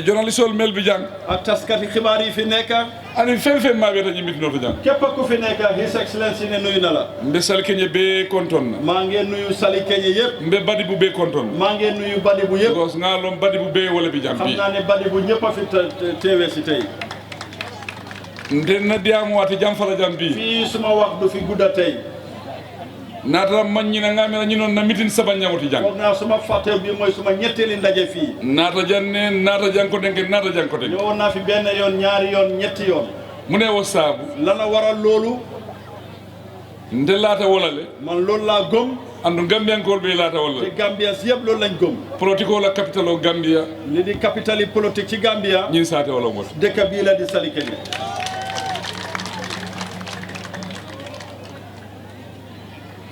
journaliste ol mel bi jang ak taskati xibaar yi fi nekk ani fen ma be ta ñi mitino to jang képp ku fi nekk his excellence ne nuyu na la mbe sal keñe be konton na maa ngi nuyu sali keñe yëpp mbe badi bu be konton maa ngi nuyu badi bu yëpp gos nga lom badi bu be wala bi jang bi xam naa ne badi bu ñëpp a fi teewe si tey nden na diamu wati jam fala jam bi fii suma wax du fi gudda tey naata maññina ngamira ñi noon na mitin saba ñawti jang foog naa suma fàtte bi mooy suma ñetteeli ndaje fii naata janne naata janko denke naata janko denke ñëwoon naa fi benn yoon ñaari yoon ñetti yoon mu ne wo saabu lana waral loolu nde laata wolale man loolu laa gëm andu gambiyankol be laata wala te Gambia si yëpp loolu lañ gëm politique la capital o Gambia li di capitale politique ci Gambia ñin saate wala mot dëkk bii la di Sali Keñe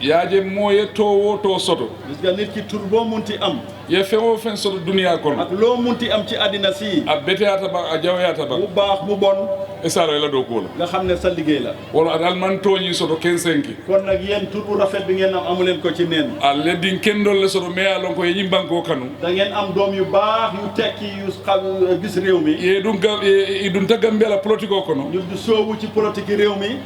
yaaje mooye towo to soto gis nga nit ki tur boo munti am ye feŋo feŋ soto duniya kono ak loo munti am ci àddina si a beteyaata ba a jawoyaata ba mu baax mu bon e saaro e la doo kuwo la nga xam ne sa liggéey la wala at alman tooñi soto kensenki kon nag yéen tur bu rafet bi ngeen am amuleen ko ci neen a leddin kendol le soto mais a lon ko ye ñim bankoo kanu da ngeen am doom yu baax yu tekki yu xam gis réew mi ye ɗum ɗum ta Gambia la politique o kono ñu du soobu ci politique réew mi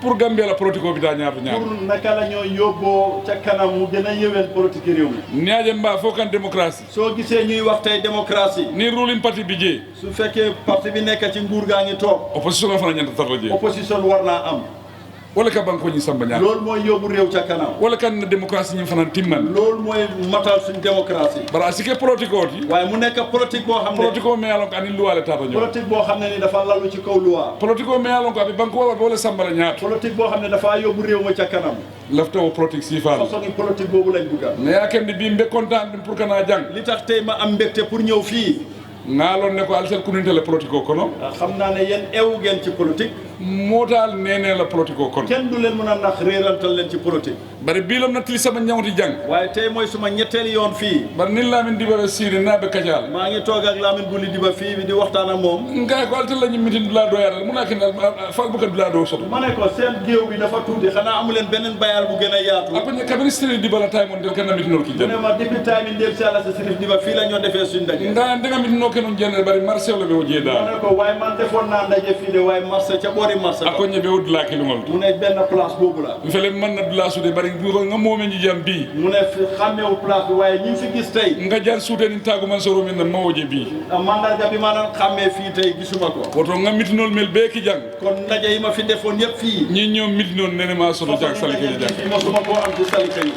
pour Gambia la politique o bita ñaatu ñaatu pour naka la ñoo yóbboo ca kanam mu gën a yëwel politique réew mi ñaaje mbaa foo kan démocratie soo gisee ñuy wax tey démocratie ni ruling parti bi jee su fekkee parti bi nekk ci nguur gaa ngi toog opposition o fana ñanta tarta jee opposition war naa am wala ka banko ñi samba ñaar loolu mooy yóbbu réew ca kanam wala kan na démocratie ñi fana timman loolu mooy matal suñ démocratie bara asike politique o ti waaye mu nekk politique boo xam ne politique o me alon ko ani luwale tata ñoo politique boo xam ne ni dafa lalu ci kaw loi politique o me alon ko abi banko wala samba la ñaar politique boo xam ne dafa yóbbu réew ma ca kanam lafta o politique si faal façon politique boobu lañ bugga mais yaa kenn bi mbe content pour kana jàng li tax tey ma am mbégte pour ñëw fii ngaaloon ne ko altel kuninte la politique o kono xam naa ne yéen ewu ngeen ci politique mootaal neenee la politique o kono kenn du leen mën a nax réerantal leen ci politique bari biilam na tili sama ñawti jàng waaye tey mooy suma ñetteeli yoon fii bari ni Lamin Diba be siiri naa be kacaal maa ngi toog ak Lamin Buli Diba fii bi di waxtaan ak moom ngaay ko altel la ñu mitin dulaa doo yaatal mu naa kin fal bu ka dulaa doo soto ma ne ko seen géew bi dafa tuuti xanaa amu leen beneen bayal bu gën a yaatu après kabiri Sirif Diba la tay moon del kan na mitinol ki mu ne ma depuis tay mi ndéem si àlla sa Sirif Diba fii la ñoo defee suñ ndaje ngaa nga mitinoo ke noon jenne bari marché la be o jee ma ne ko waaye man defoon naa ndaje fii de waaye marché ca boori marché a ko ñebe o dulaa kilungol mu ne benn place boobu la fele man na dulaa sude bari buri nga momen ji jambi mu ne fi xàmmeewu place bi waaye ñi fi gis tey nga jar suute ni taagu man soro min na mawoje bi mandarga bi ma doon xàmmee fii tey gisuma ko woto nga mitinol mel be ki jang kon ndaje yi ma fi defoon yëpp fii ñi ñoom mitinol nene ma soto jak salike jak mosuma koo am ci salike yi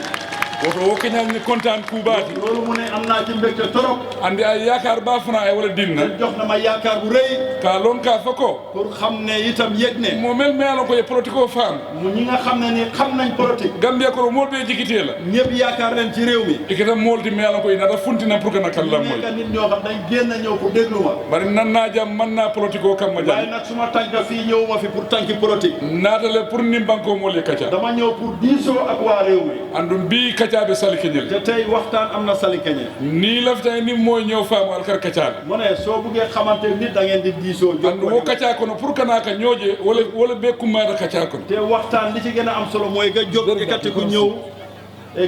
woto wo keñal ni kontaan kuubaati loolu mu ne am naa ci mbégte torop andi ay yaakaar ba fana ay wala dinna jox na ma yaakaar bu rëy ka lon ka fako pour xam ne itam yëg ne mo mel meelo ko ye politique o faam mu ñi nga xam ne ni xam nañ politique Gambia ko mo be jikitee la ñëpp yaakaar leen ci réew mi ikita moldi meelo ko ina da funtina pour que na kallam moy nit ñoo xam dañ génn ñëw pour déglu ma bari nan naa jam man naa politique o kam ma jam waaye nag suma tànk fii ñëw ma fi pour tànki politique naatale pour nim banko mo le kaca dama ñëw pour diisoo ak waa réew mi andum bi kaca be sali keñel te tey waxtaan am na sali keñe nii laftay ni mooy ñëw faamu alkar kacaale mu ne soo buggee xamante nit da ngeen di diisoo andu wo kaca kono pour que naa ka ñooje wala be kummaada kaca kono te waxtaan li ci gën a am solo mooy nga jóg ekkati ku ñëw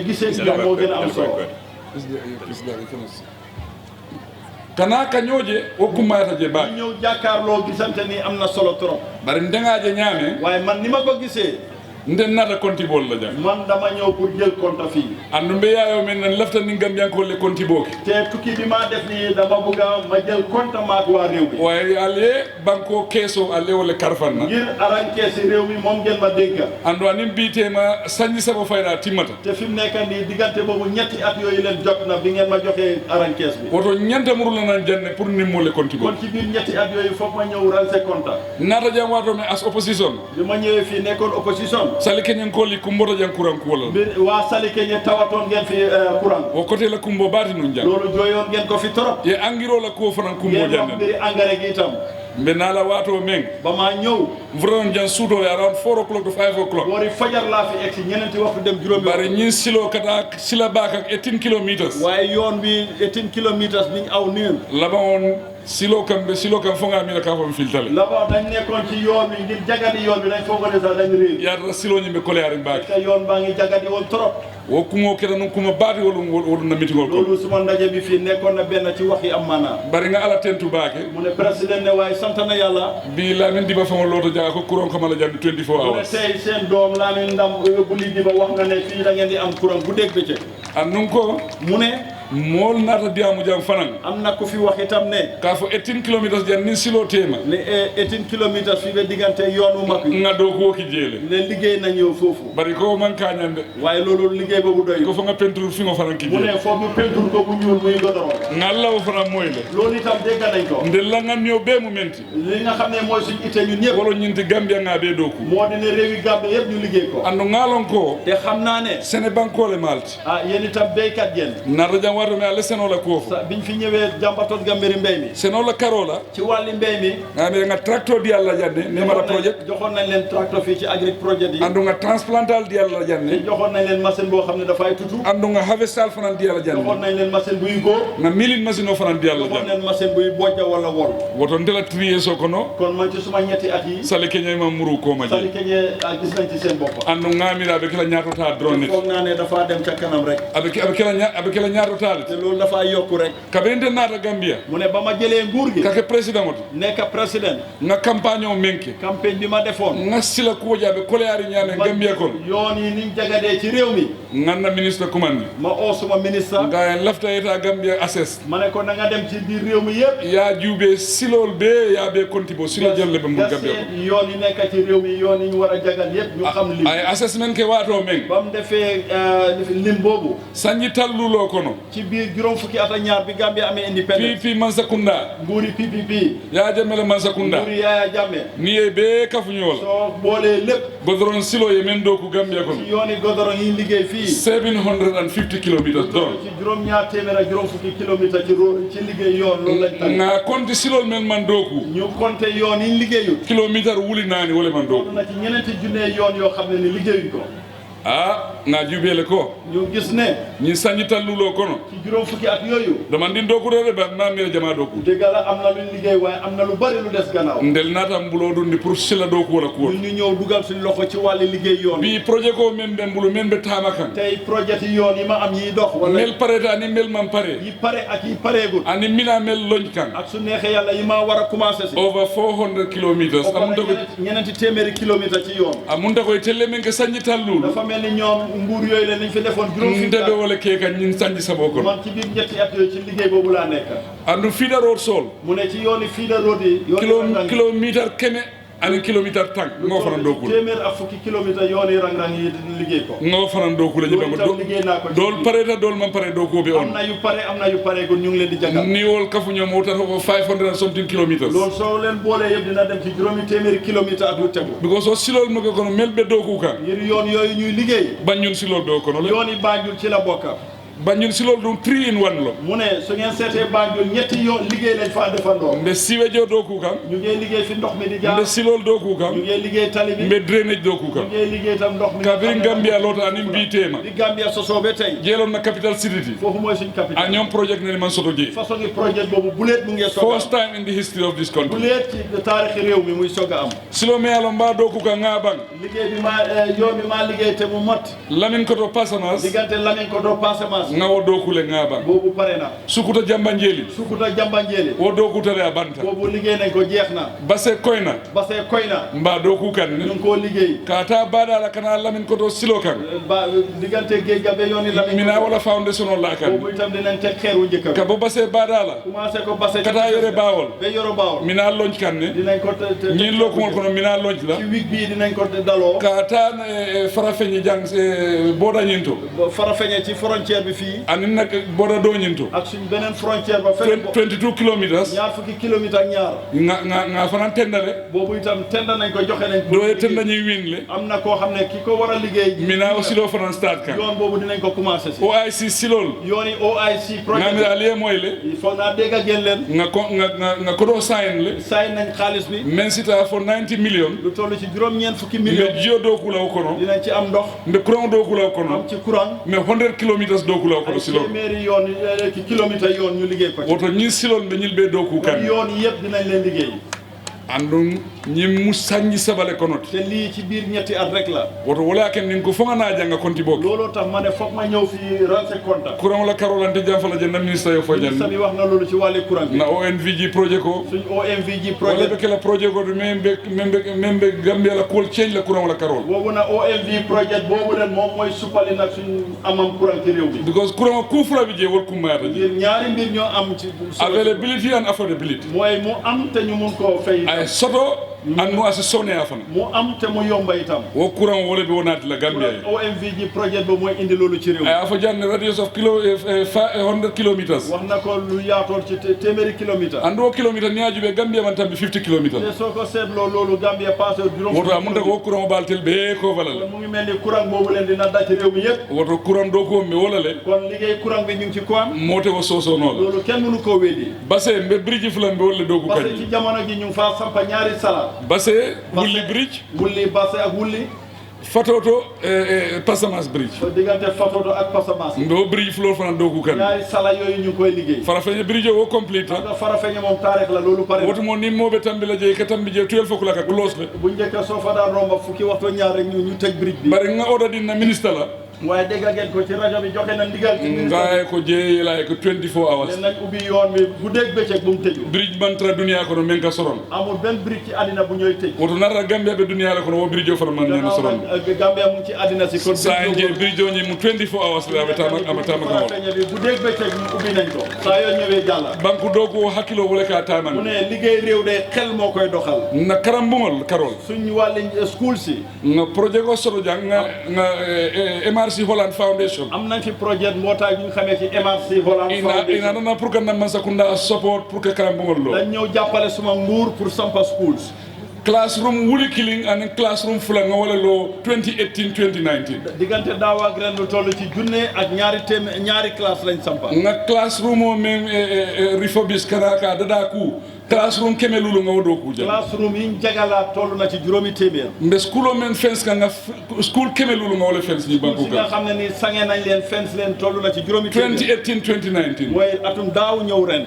gisee si moo gën a am solo kana ka ñooje wo kummaata je baa ñëw jàkkaarloo gisante ni am na solo trop bari ndengaaje ñaame waaye man ni ma ko gisee nden nata konti bol la jam man dama ñëw pour jël compte fii andu mbe yaayo men nan lafta ni gambiyanko le konti boki te tukki bi maa def nii dama bëgg a ma jël compte maak waa réew mi waaye ale banko keeso ale wala karfan na ngir aran keesi réew mi moom ngeen ma dénka andu anim biiteema sañi sabo fayda timmata te fi mu nekk nii diggante boobu ñetti at yooyu leen jot na bi ngeen ma joxee aran kees bi woto ñanta muru la nan janne pour nimmo le konti kon ci biir ñetti at yooyu foog ma ñëw ranse compte nata jam wato me as opposition bi ma ñëwee fii nekkoon opposition sali keñen koli kumboto jan kuran kuwala waa sali keñe tawatoon ngeen fi courant o côté la kumbo baati nun jang loolu jooyoon ngeen ko fi torop ye angiro la kuwo fanan kumbo ngeen wax jande mbiri engrais gi itam mbe naala waato men ba maa ñëw vraiment jan suuto around 4 o'clock to 5 o'clock boori fajar laa fi egsi ñeneenti waxtu dem juróomi bari ñin silo kata sila baaka 18 kilometers waaye yoon bi 18 kilomètres biñ aw niir laba on silo kam fonga mi la ka fam filtale laba dañ nekkoon ci yoon bi ngir jagadi yoon bi dañ foogane sax dañ réer yaata silo ñimbe koleyaari mbaaki te yoon baa ngi jagadi woon trop wo kuŋo keta nun kuma baati wolu na mitigol ko loolu suma ndaje bi fii nekkoon na benn ci wax yi am maanaa bari nga ala tentu baake mu ne président ne waaye sant na yàlla bi Lamin Diba fama looto jaga ko courant kamala jandi 24 mu ne hours tey seen doom Lamin Ndam Buli Diba wax nga ne fii da ngeen di am courant bu dégg bëccëg an nun ko mu ne mool naata diyamu jam fanan am na ku fi wax itam ne ka fo 18 kilometers jan nin silo tema ne 18 kilomètres fii ba diggante yoonu mag yi nga doo ko ki jeele ne liggéey nañ yow foofu bari ko man kañande waaye loolu liggéey boobu doy ko fo nga peinture fi nga fanan ki mu ne foofu ñu peinture ko bu ñuul muy godoron nga law fanan moy le loolu itam dégg nañ ko ndel la ngam ñoo be mu menti li nga xam ne mooy suñ ite ñun ñëpp wolo ñinti Gambia nga be doku moo dina réewi Gambie yëpp ñu liggéey ko andu ngalon ko te xam naa ne sene bankole malti yéen itam béykat yéen nata jam wato me ala seno la ko biñ fi ñëwee jàmbatoon gambiri mbéy mi seno la karola ci wàlli mbéy mi nga me nga tracteur di yalla jande ne mala projet joxoon nañ leen tracteur fii ci agri projet yi andu nga transplantal di yalla jande joxoon nañ leen machine boo xam ne dafay tutu andu nga harvestal fanan di yalla jande joxoon nañ leen machine buy góor nga milin machine o fanan di yalla joxoon jande leen machine buy bojja wala wol woto ndela trier so kono kon man ci suma ñetti at yi sali keñe ma muru ko ma sali keñe gis nañ ci seen bopp andu ngamira be kala ñaato ta drone foog naa ne dafa dem ca kanam rek abe kala ñaato ta te loolu dafa yokku rek kabende naata Gambia mu ne ba ma jëlee nguur gi kake président oto nekk président nga campagne o menke campagne bi ma defoon nga sila kuwo jaabe koleyaari ñaame Gambia kon yoon yi niñ jagadee ci réew mi nganna ministre commande ma oo suma ministre nga lafta eta Gambia assess ma ne ko na nga dem ci biir réew mi yëpp yaa juube silol be yaa be kontibo silo jalle be mu Gambia ko yoon yi nekk ci réew mi yoon yi ñu war a jagal yëpp ñu xam lim ay assessment ke waato meng ba mu defee lim boobu sañi talluloo kono ci biir juróom fukki at ak ñaar bi Gambia amee indépendance PP Mansakunda nguuri PPP yaa jammele Mansakunda nguuri Yaya Jammeh ni ye be kafuñola soo boolee lépp godoron silo ye men do ku Gambia kono ci yooni godoron yi liggéey fii 750 kilometers don ci juróom ñaar téeméer ak juróom fukki kilomètres ci liggéey yoon loolu lañ tànn nga konti silol men man doku ñu compté yoon yi liggéeyu kilomètre wuli naani wala man doku na ci ñeneenti junne yoon yoo xam ne ni liggéeyuñ ko nga jubeele ko ñu gis ne ñi sañi talluloo kono ci juróom fukki at yooyu dama ndin dokurede ba namira jama doku dëgg la am na luñ liggéey waaye am na lu bari lu des gannaaw ndel naata mbuloo dundi pour sila doku wala kuwo ñu ñëw dugal suñ loxo ci wàlli liggéey yoon bi projet ko men be mbulu men be taama kan tey projet yi yoon yi ma am yiy dox wala mel pareta ani mel man pare yi pare ak yi pareegul ani mina mel loñ kan ak su neexee yàlla yi ma war a commencé si over 400 kilometers amunta ko ñeneenti téeméeri kilomètres ci yoon amunta koy telle men ke sañi tallulu dafa mel ni ñoom nguur yooyu la nañ fi defoon juróom fi ndebe wala keeka ñin sanji sabo ko man ci biir ñetti at yooyu ci liggéey boobu laa nekk andu feeder road sol mu ne ci yooni feeder road yi kilomètre kene ani kilomètre tank ngo fanan dokul téeméer ak fukki kilomètre yooni rang-rang yi liggéey ko ngo fanan dokul la ñu ba dool pare ta dool man pare doko be on am na yu pare gon ñu ngi leen di jagal ni wol kafu ñoom moo tax ko 500 something kilometers loolu soo leen boolee yëpp dina dem ci juróomi téeméeri kilomètre ak lu tegu because so silol mo ko kono melbe doku kan ngir yoon yooyu ñuy liggéey bañ ñun silol do kono la yooni Banjul ci la bokka Banjul si loolu du 3 in 1 la mu ne su ngeen seetee Banjul ñetti yoon liggéey lañ fa defandoo mbe siwe jo dooku kan ñu ngi liggéey fi ndox mi di jaar mbe si loolu dooku kan ñu ngi liggéey tali bi mbe drainage dooku kan ñu ngi liggéey tam ndox mi kabiri Gambia loota anim biitema di Gambia sosoo ba tey jeeloon na capital city foofu mooy suñ capital a ñoom project ne man soto jee façon ni projet boobu buleet mu ngi soog first time in the history of this country buleet ci taarixi réew mi muy soog a am silo me yalo mbaa dooku kan ngaa bang liggéey bi ma yoon bi maa liggéey te mu mot Lamin Koto Passamas diggante Lamin Koto Passamas nga wo dookule ngaba boobu pare na sukuta jambanjeli wo dokutale a banta boobu liggéey nañ ko jeex na base koyna mba doku kan ñu ngi koo liggéey ka ta baɗala kana Lamin Koto silo kan ba diggante géej ga be yooni Lamin mina wala foundation o la kan boobu itam dinañ teg xeer wu njëkk ka bo base baɗala commencé ko base kata yore bawol be yoro bawol mina lonc kan ne dinañ ko ñin lokumol kono mina lonc la ci wig bi dinañ ko daloo ka ta farafeñi jang boda ñinto farafeñe ci frontière bi fii anin nak boda do ñinto ak suñ beneen frontière ba fekk 22 kilometers ñaar fukki kilomètre ak ñaar nga fanan tendale boobu itam tenda nañ ko joxe nañ do tenda ñuy winle am na koo xam ne ki ko war a liggéey mina o silo fanan start kan yoon boobu dinañ ko commencé si OIC silol yooni OIC projet nga alié moy le foog naa dégg ngeen leen nga ko do sign le sign nañ xaalis bi men sita for 90 million lu toll ci juróom-ñeent fukki million mais jio do kula kono dinañ ci am ndox mbe courant do kula kono am ci courant mais 100 kilometers do kula kono silol téeméeri yoon ki kilomètre yoon ñu liggéey ko ci woto ñi silol be ñil be do ku kan yoon yëpp dinañ leen liggéey andum ñi mu sañi sabale kono te lii ci biir ñetti at rek la woto wala ken nin ko fonga na janga konti bok looloo tax ma ne foog ma ñëw fi rense compte courant la karolante jam fa la jënd ministre yo fo jënd ministre bi wax na loolu ci wàllu courant bi na ONVG projet ko suñ ONVG wala projet be kala projet ko membe Gambia la cool change la courant la karol boobu na ONV projet boobu ren moom mooy suppali nag suñ amam courant ci réew bi because courant ku fula bi je wol ku maata ñaari mbir ñoo am ci availability and affordability mooy mu am te ñu mun koo fay ay soto an nu asi sone afana mu am te mu yomba itam wo courant wala bi wonati la Gambia ONVG projet ba mooy indi loolu ci réew mi ay afa janne radius of 100 kilometers wax na ko lu yaatool ci téeméeri kilomètre ando kilomètre ni ajube Gambia man tambi 50 kilometers te soo ko seetloo loolu Gambia passé juróom woto amunta ko courant baltel be ko valal mu ngi mel ni courant boobu leen dina daj ci réew mi yëpp woto courant do ko me wala le kon liggéey courant bi ñu ngi ci ko am mote ko soso no loolu kenn mënu koo weddi basse mbe bridge fulan be wala do ko parce que ci jamono gi ñu ngi faa sampa ñaari sala basse wulli bridge wulli basse ak wulli Fatoto Passamas bridge diggante Fatoto ak Passamas ndo bridge floor fana do ku kan ñaari sala yooyu ñu koy liggéey Farafeñe bridge wo complete Farafeñe moom taarix la loolu pare wotu mo ni mobe tambi la je ka tambi je 12 fokk la ka close le bu njëkk soo fa daan romba fukki waxtu ñaar rek ñu tëj bridge bi bari nga order dina ministre la waaye dégg ngeen ko ci rajo bi joxe na ndigal ci ministre ngaay ko je la ko 24 hours nañ ubbi yoon bi bu dégg bëccëg bu mu tëju bridge bantra dunia ko no men ka soron amul benn bridge ci àddina bu ñooy tëj woto narra Gambia be dunia la ko no bridge fara man na soron Gambia mu ci àddina si kon sa nje bridge ni mu 24 hours la amata ma bu dégg bëccëg mu ubbi nañ ko saa yoo ñëwee jàlla banku dogo hakilo wala ka taman mu ne liggéey réew de xel moo koy doxal na karambungol karol suñu wàllu school si nga projet ko solo jang nga MRC Holland Foundation am nañ fi projet mbootaay bi ñu xamee ci MRC Holland Foundation ina nana pour que na Masakunda support pour que karambungol lo dañ ñëw jàppale suma nguur pour sampa schools classroom wuli killing and classroom fula nga wala lo 2018 2019 diggante daaw ak ren lu toll ci junne ak ñaari classe lañ sampa nga classroom o même refobis karaka dada ku classroom keme lulu nga wodo ku classroom yi ñu jagala toll na ci juróomi téeméer mbe school o men fence ka nga school keme lulu nga wala fence ni banko nga xam ne ni sange nañ leen fence leen toll na ci juróomi téeméer 2018 2019 mooy atum daaw ñëw ren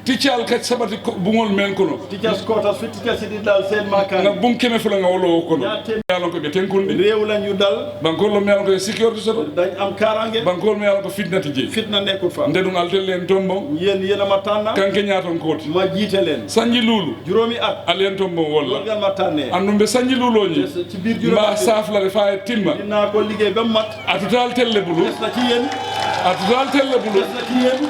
Teacher kat sabati bungol men kono. Teachers quarters fi teachers di dal sen makani. Na bum keme fula nga wolo kono. Yalon ko be tenkundi. Rew lañu dal. Bankol lo mel ko security soto. Dañ am karange. Bankol me yalon ko fitna tije. Fitna nekul fa. Ndedum altel len tombo. Yena ma tanna. Kanke ñaaton koti. Ma jité len. Sanji lulu. Juromi at. Alen tombo wala. Lol ma tanné. Andumbe sanji lulo ñi. Ci bir juromi. Ma safla refa timma. Dina ko liggéey ba mat. Atutal telle bulu. Des na ci yeen. Atutal telle bulu. Des na ci yeen.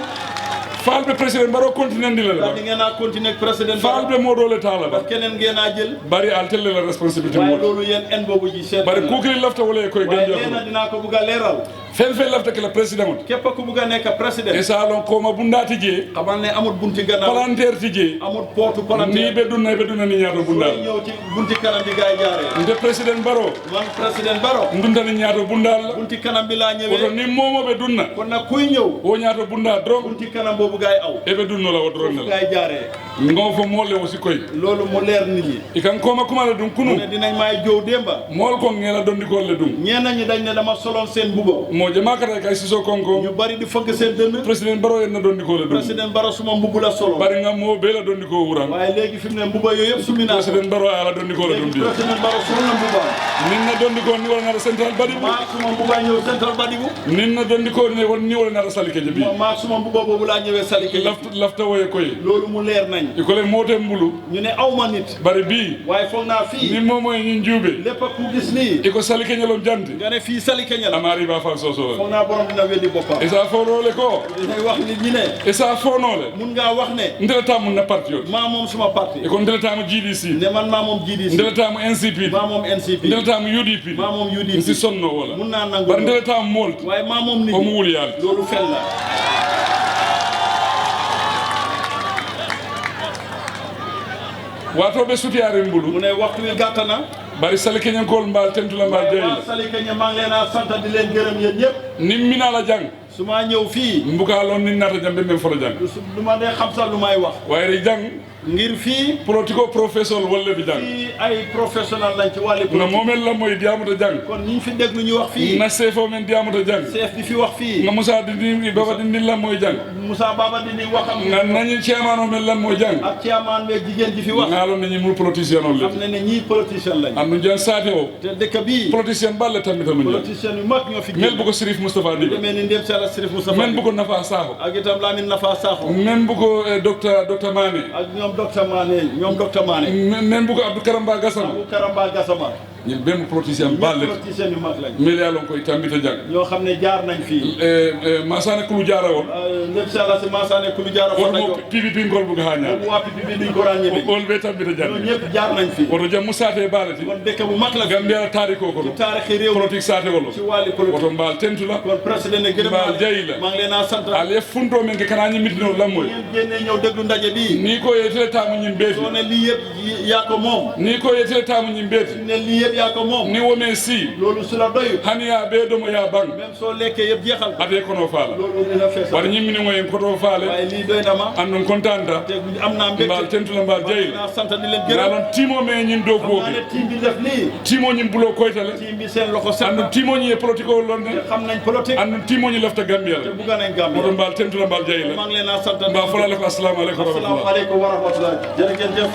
Falbe président Baro continue ndila la. Ngeen na continuer président Falbe modo le tala ba. Keneen ngeen na jël. Bari altelle la responsabilité mo. Lolu yeen en bobu ji set. Bari kukri lafta wala koy ganjo. Waaye dina ko bëgg leral. Fen lafta ke la président. Képp ku bëgg nekk président. E salon ko ma bundati je. Xamal ne amul bunti gannaaw. Palanter ti je. Amul porte palanter. Ni be dunna ni ñaato bundal. Ñew ci bunti kanam bi gaay jaaré. Nde président Baro. Man président Baro. Ndunda ni ñaato bundal. Bunti kanam bi la ñëwé. Oto ni momo be dunna. Kon nak kuy ñëw. O ñaato bundal drom. Bunti kanam bobu gaay aw. Ebe dunno la wodron la. Gaay jaaré. Ngo fo molle aussi koy. Lolu mo leer nit ñi. Ikan koma kuma la dum kunu. Ne dinañ may jow demba. Mol ko ngela dondi ko le dum. Ñeena ñi dañ ne dama solon seen bubo. Mo jama kata kay siso konko. Ñu bari di fëgg seen dënn. Président Baro en na dondi ko le dum. Président Baro suma mbubu la solo. Bari nga mo be la dondi ko wuran. Waaye léegi fi mu ne mbuba yooyu yëpp sumi naa. Président Baro ala dondi ko le dum. Président Baro sol na mbuba. Nin na dondi ko ni wala na central badibu. Ma suma mbuba ñëw central badibu. Nin na dondi ko ni wala na salike je bi. Ma suma mbuba boobu laa ñëwee salike. Lafta woye koy. Loolu mu leer nañ. Ko le mote mbulu. Ñu ne awma nit. Bari bi. Waaye foog naa fii. Ni momo ñin jube. Lépp ku gis nii. Iko salike ñalom janti. Nga ne fii salike ñal. Amari ba fal soso. Foog naa borom dina weddi boppam. Esa fonole ko. Dinay wax nit ñi ne. Esa fonole. Mun ngaa wax ne. Ndelata mun na parti yo. Maa moom suma parti. Iko ndelata mu GDC. Ne man maa moom GDC. Ndelata mu NCP. Maa moom NCP. Ndelata mu UDP. Maa moom UDP. Si sonno wala. Mun naa nangu. Bar ndelata mu molt. Waaye maa moom nit. O mu wuli yàlla. Loolu fel la. Wato be sutiyare mbulu. Mu ne waxtu wi gàtt na. Bari salike ñankol mbal tentula mbal jeyla. Salike ña maa ngi leen a sant di leen gërëm yéen ñëpp. Ni mina la jang. su ma ñëw fii. mbuka lon ni nata jambe men folo jang. du ma dee xam sax lu may wax. waaye di jang. ngir fii. politico professionnel wala bi jang. fii ay professionnel lañ ci wàllu politique. na moomel la mooy diamuta jang. kon ñi fi dégg lu ñu wax fii. na seefoo men diamuta jang. chef bi fi wax fii. nga Moussa Dindi Baba Dindi la mooy jang. Moussa Baba Dindi waxam. nga nañu chairman o men la mooy jang. ak chairman be jigéen ji fi wax. nga loon nañu mul politicien on le. xam ne ne ñii politicien lañ. am nu jang saate o. te dëkk bii. politicien balle tamit amuñu. politicien yu mag ñoo fi. mel bu ko Sirif Moustapha Diba. demee ni ndem sala Sirif Moustapha. men bu ko Nafa Sakho. ak itam Lamine Nafa Sakho. men bu ko docteur Mané. ak ñoom docteur Mané. men bu ko Abdou Karamba Gassama. Abdou Karamba Gassama. ñun benn politicien balle. politicien yu mag lañ. mel yaa loon koy tambita jàng. ñoo xam ne jaar nañ fii. Masane Kulu jaara woon. ndem sala si Masane Kulu jaara woon. wala PPP ngol bu ko hañaa. waa PPP duñ ko ràññee. ol be tambita jàng. ñoo ñëpp jaar nañ fii. woto jam mu saate baalati. kon dëkk bu mag la. Gambia taarikoo ko. ci taarixi réew politique saate wolo. ci wàllu politique. woto mbaal tentu la. kon président ne gërëm mbaal jayi la. maa ngi leen a sant. ale funto men ke kana ñi mitino lammoy. ngeen génnee ñëw déglu ndaje bii. ni ko yetele taamu ñim beeti. soo ne lii yëpp yaa ko moom. ni ko yetele taamu ñim beeti. ne lii yëpp yaa ko moom. ni wome si. loolu su la doyul. hani yaa bee domo yaa bang. même soo lekkee yëpp jeexal ko. ate kono faala. loolu dina fees. wala ñim ni ngoyen koto faale. waaye lii doy na ma. andon contenta. te am naa mbégte. mbaal tentu la mbaal jayi la. sant di leen gërëm. yalon timo me ñin do ko. xam naa ne team bi def lii. timo ñim bulo koytale. team bi seen loxo set. andon timo ñi politique o londe. te xam nañ politique. andon timo ñi lafta Gambia la. te bugga nañ Gambia. moto mbaal tentu la mbaal jayi la. maa ngi leen a sant. mbaa folale ko assalamu aleykum wa rahmatullah. assalamu aleykum wa rahmatullah. jërëjëf.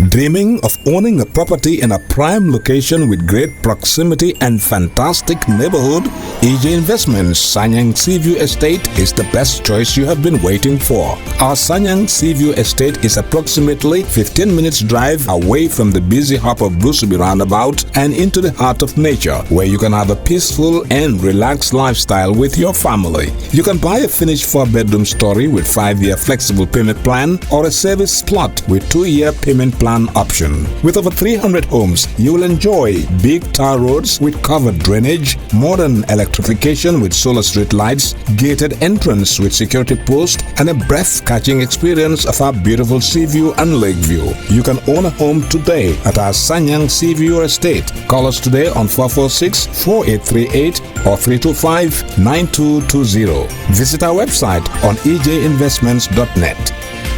Dreaming of owning a property in a prime location with great proximity and fantastic neighborhood? EJ Investments Sanyang Seaview Estate is the best choice you have been waiting for. Our Sanyang Seaview Estate is approximately 15 minutes drive away from the busy hub of Brusubi roundabout and into the heart of nature, where you can have a peaceful and relaxed lifestyle with your family. You can buy a finished 4-bedroom story with 5-year flexible payment plan or a service plot with 2-year payment plan all-in-one option. With over 300 homes, you will enjoy big tar roads with covered drainage, modern electrification with solar street lights, gated entrance with security post, and a breath-catching experience of our beautiful sea view and lake view. You can own a home today at our Sanyang Sea View Estate. Call us today on 446-4838 or 325-9220. Visit our website on ejinvestments.net.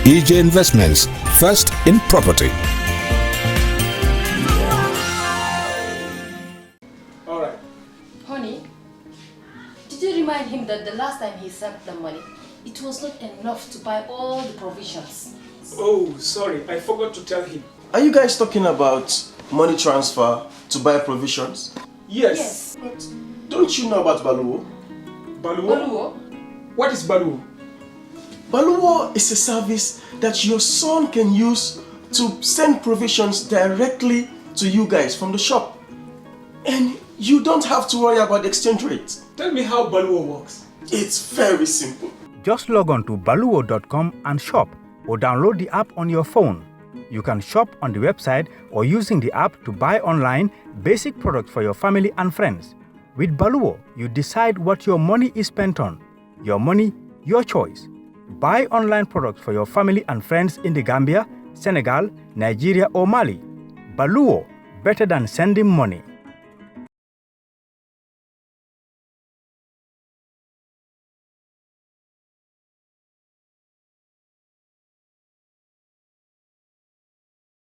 EJ Investments, first in property. All right. Honey, did you remind him that the last time he sent the money, it was not enough to buy all the provisions? Oh, sorry, I forgot to tell him. Are you guys talking about money transfer to buy provisions? Yes. But don't you know about Baluwo? Baluwo? What is Baluwo? Baluwo is a service that your son can use to send provisions directly to you guys from the shop. And you don't have to worry about the exchange rate. Tell me how Baluwo works. It's very simple. Just log on to baluwo.com and shop, or download the app on your phone. You can shop on the website or using the app to buy online basic products for your family and friends. With Baluwo, you decide what your money is spent on. Your money, your choice. Buy online products for your family and friends in the Gambia, Senegal, Nigeria or Mali. Baluwo, better than sending money.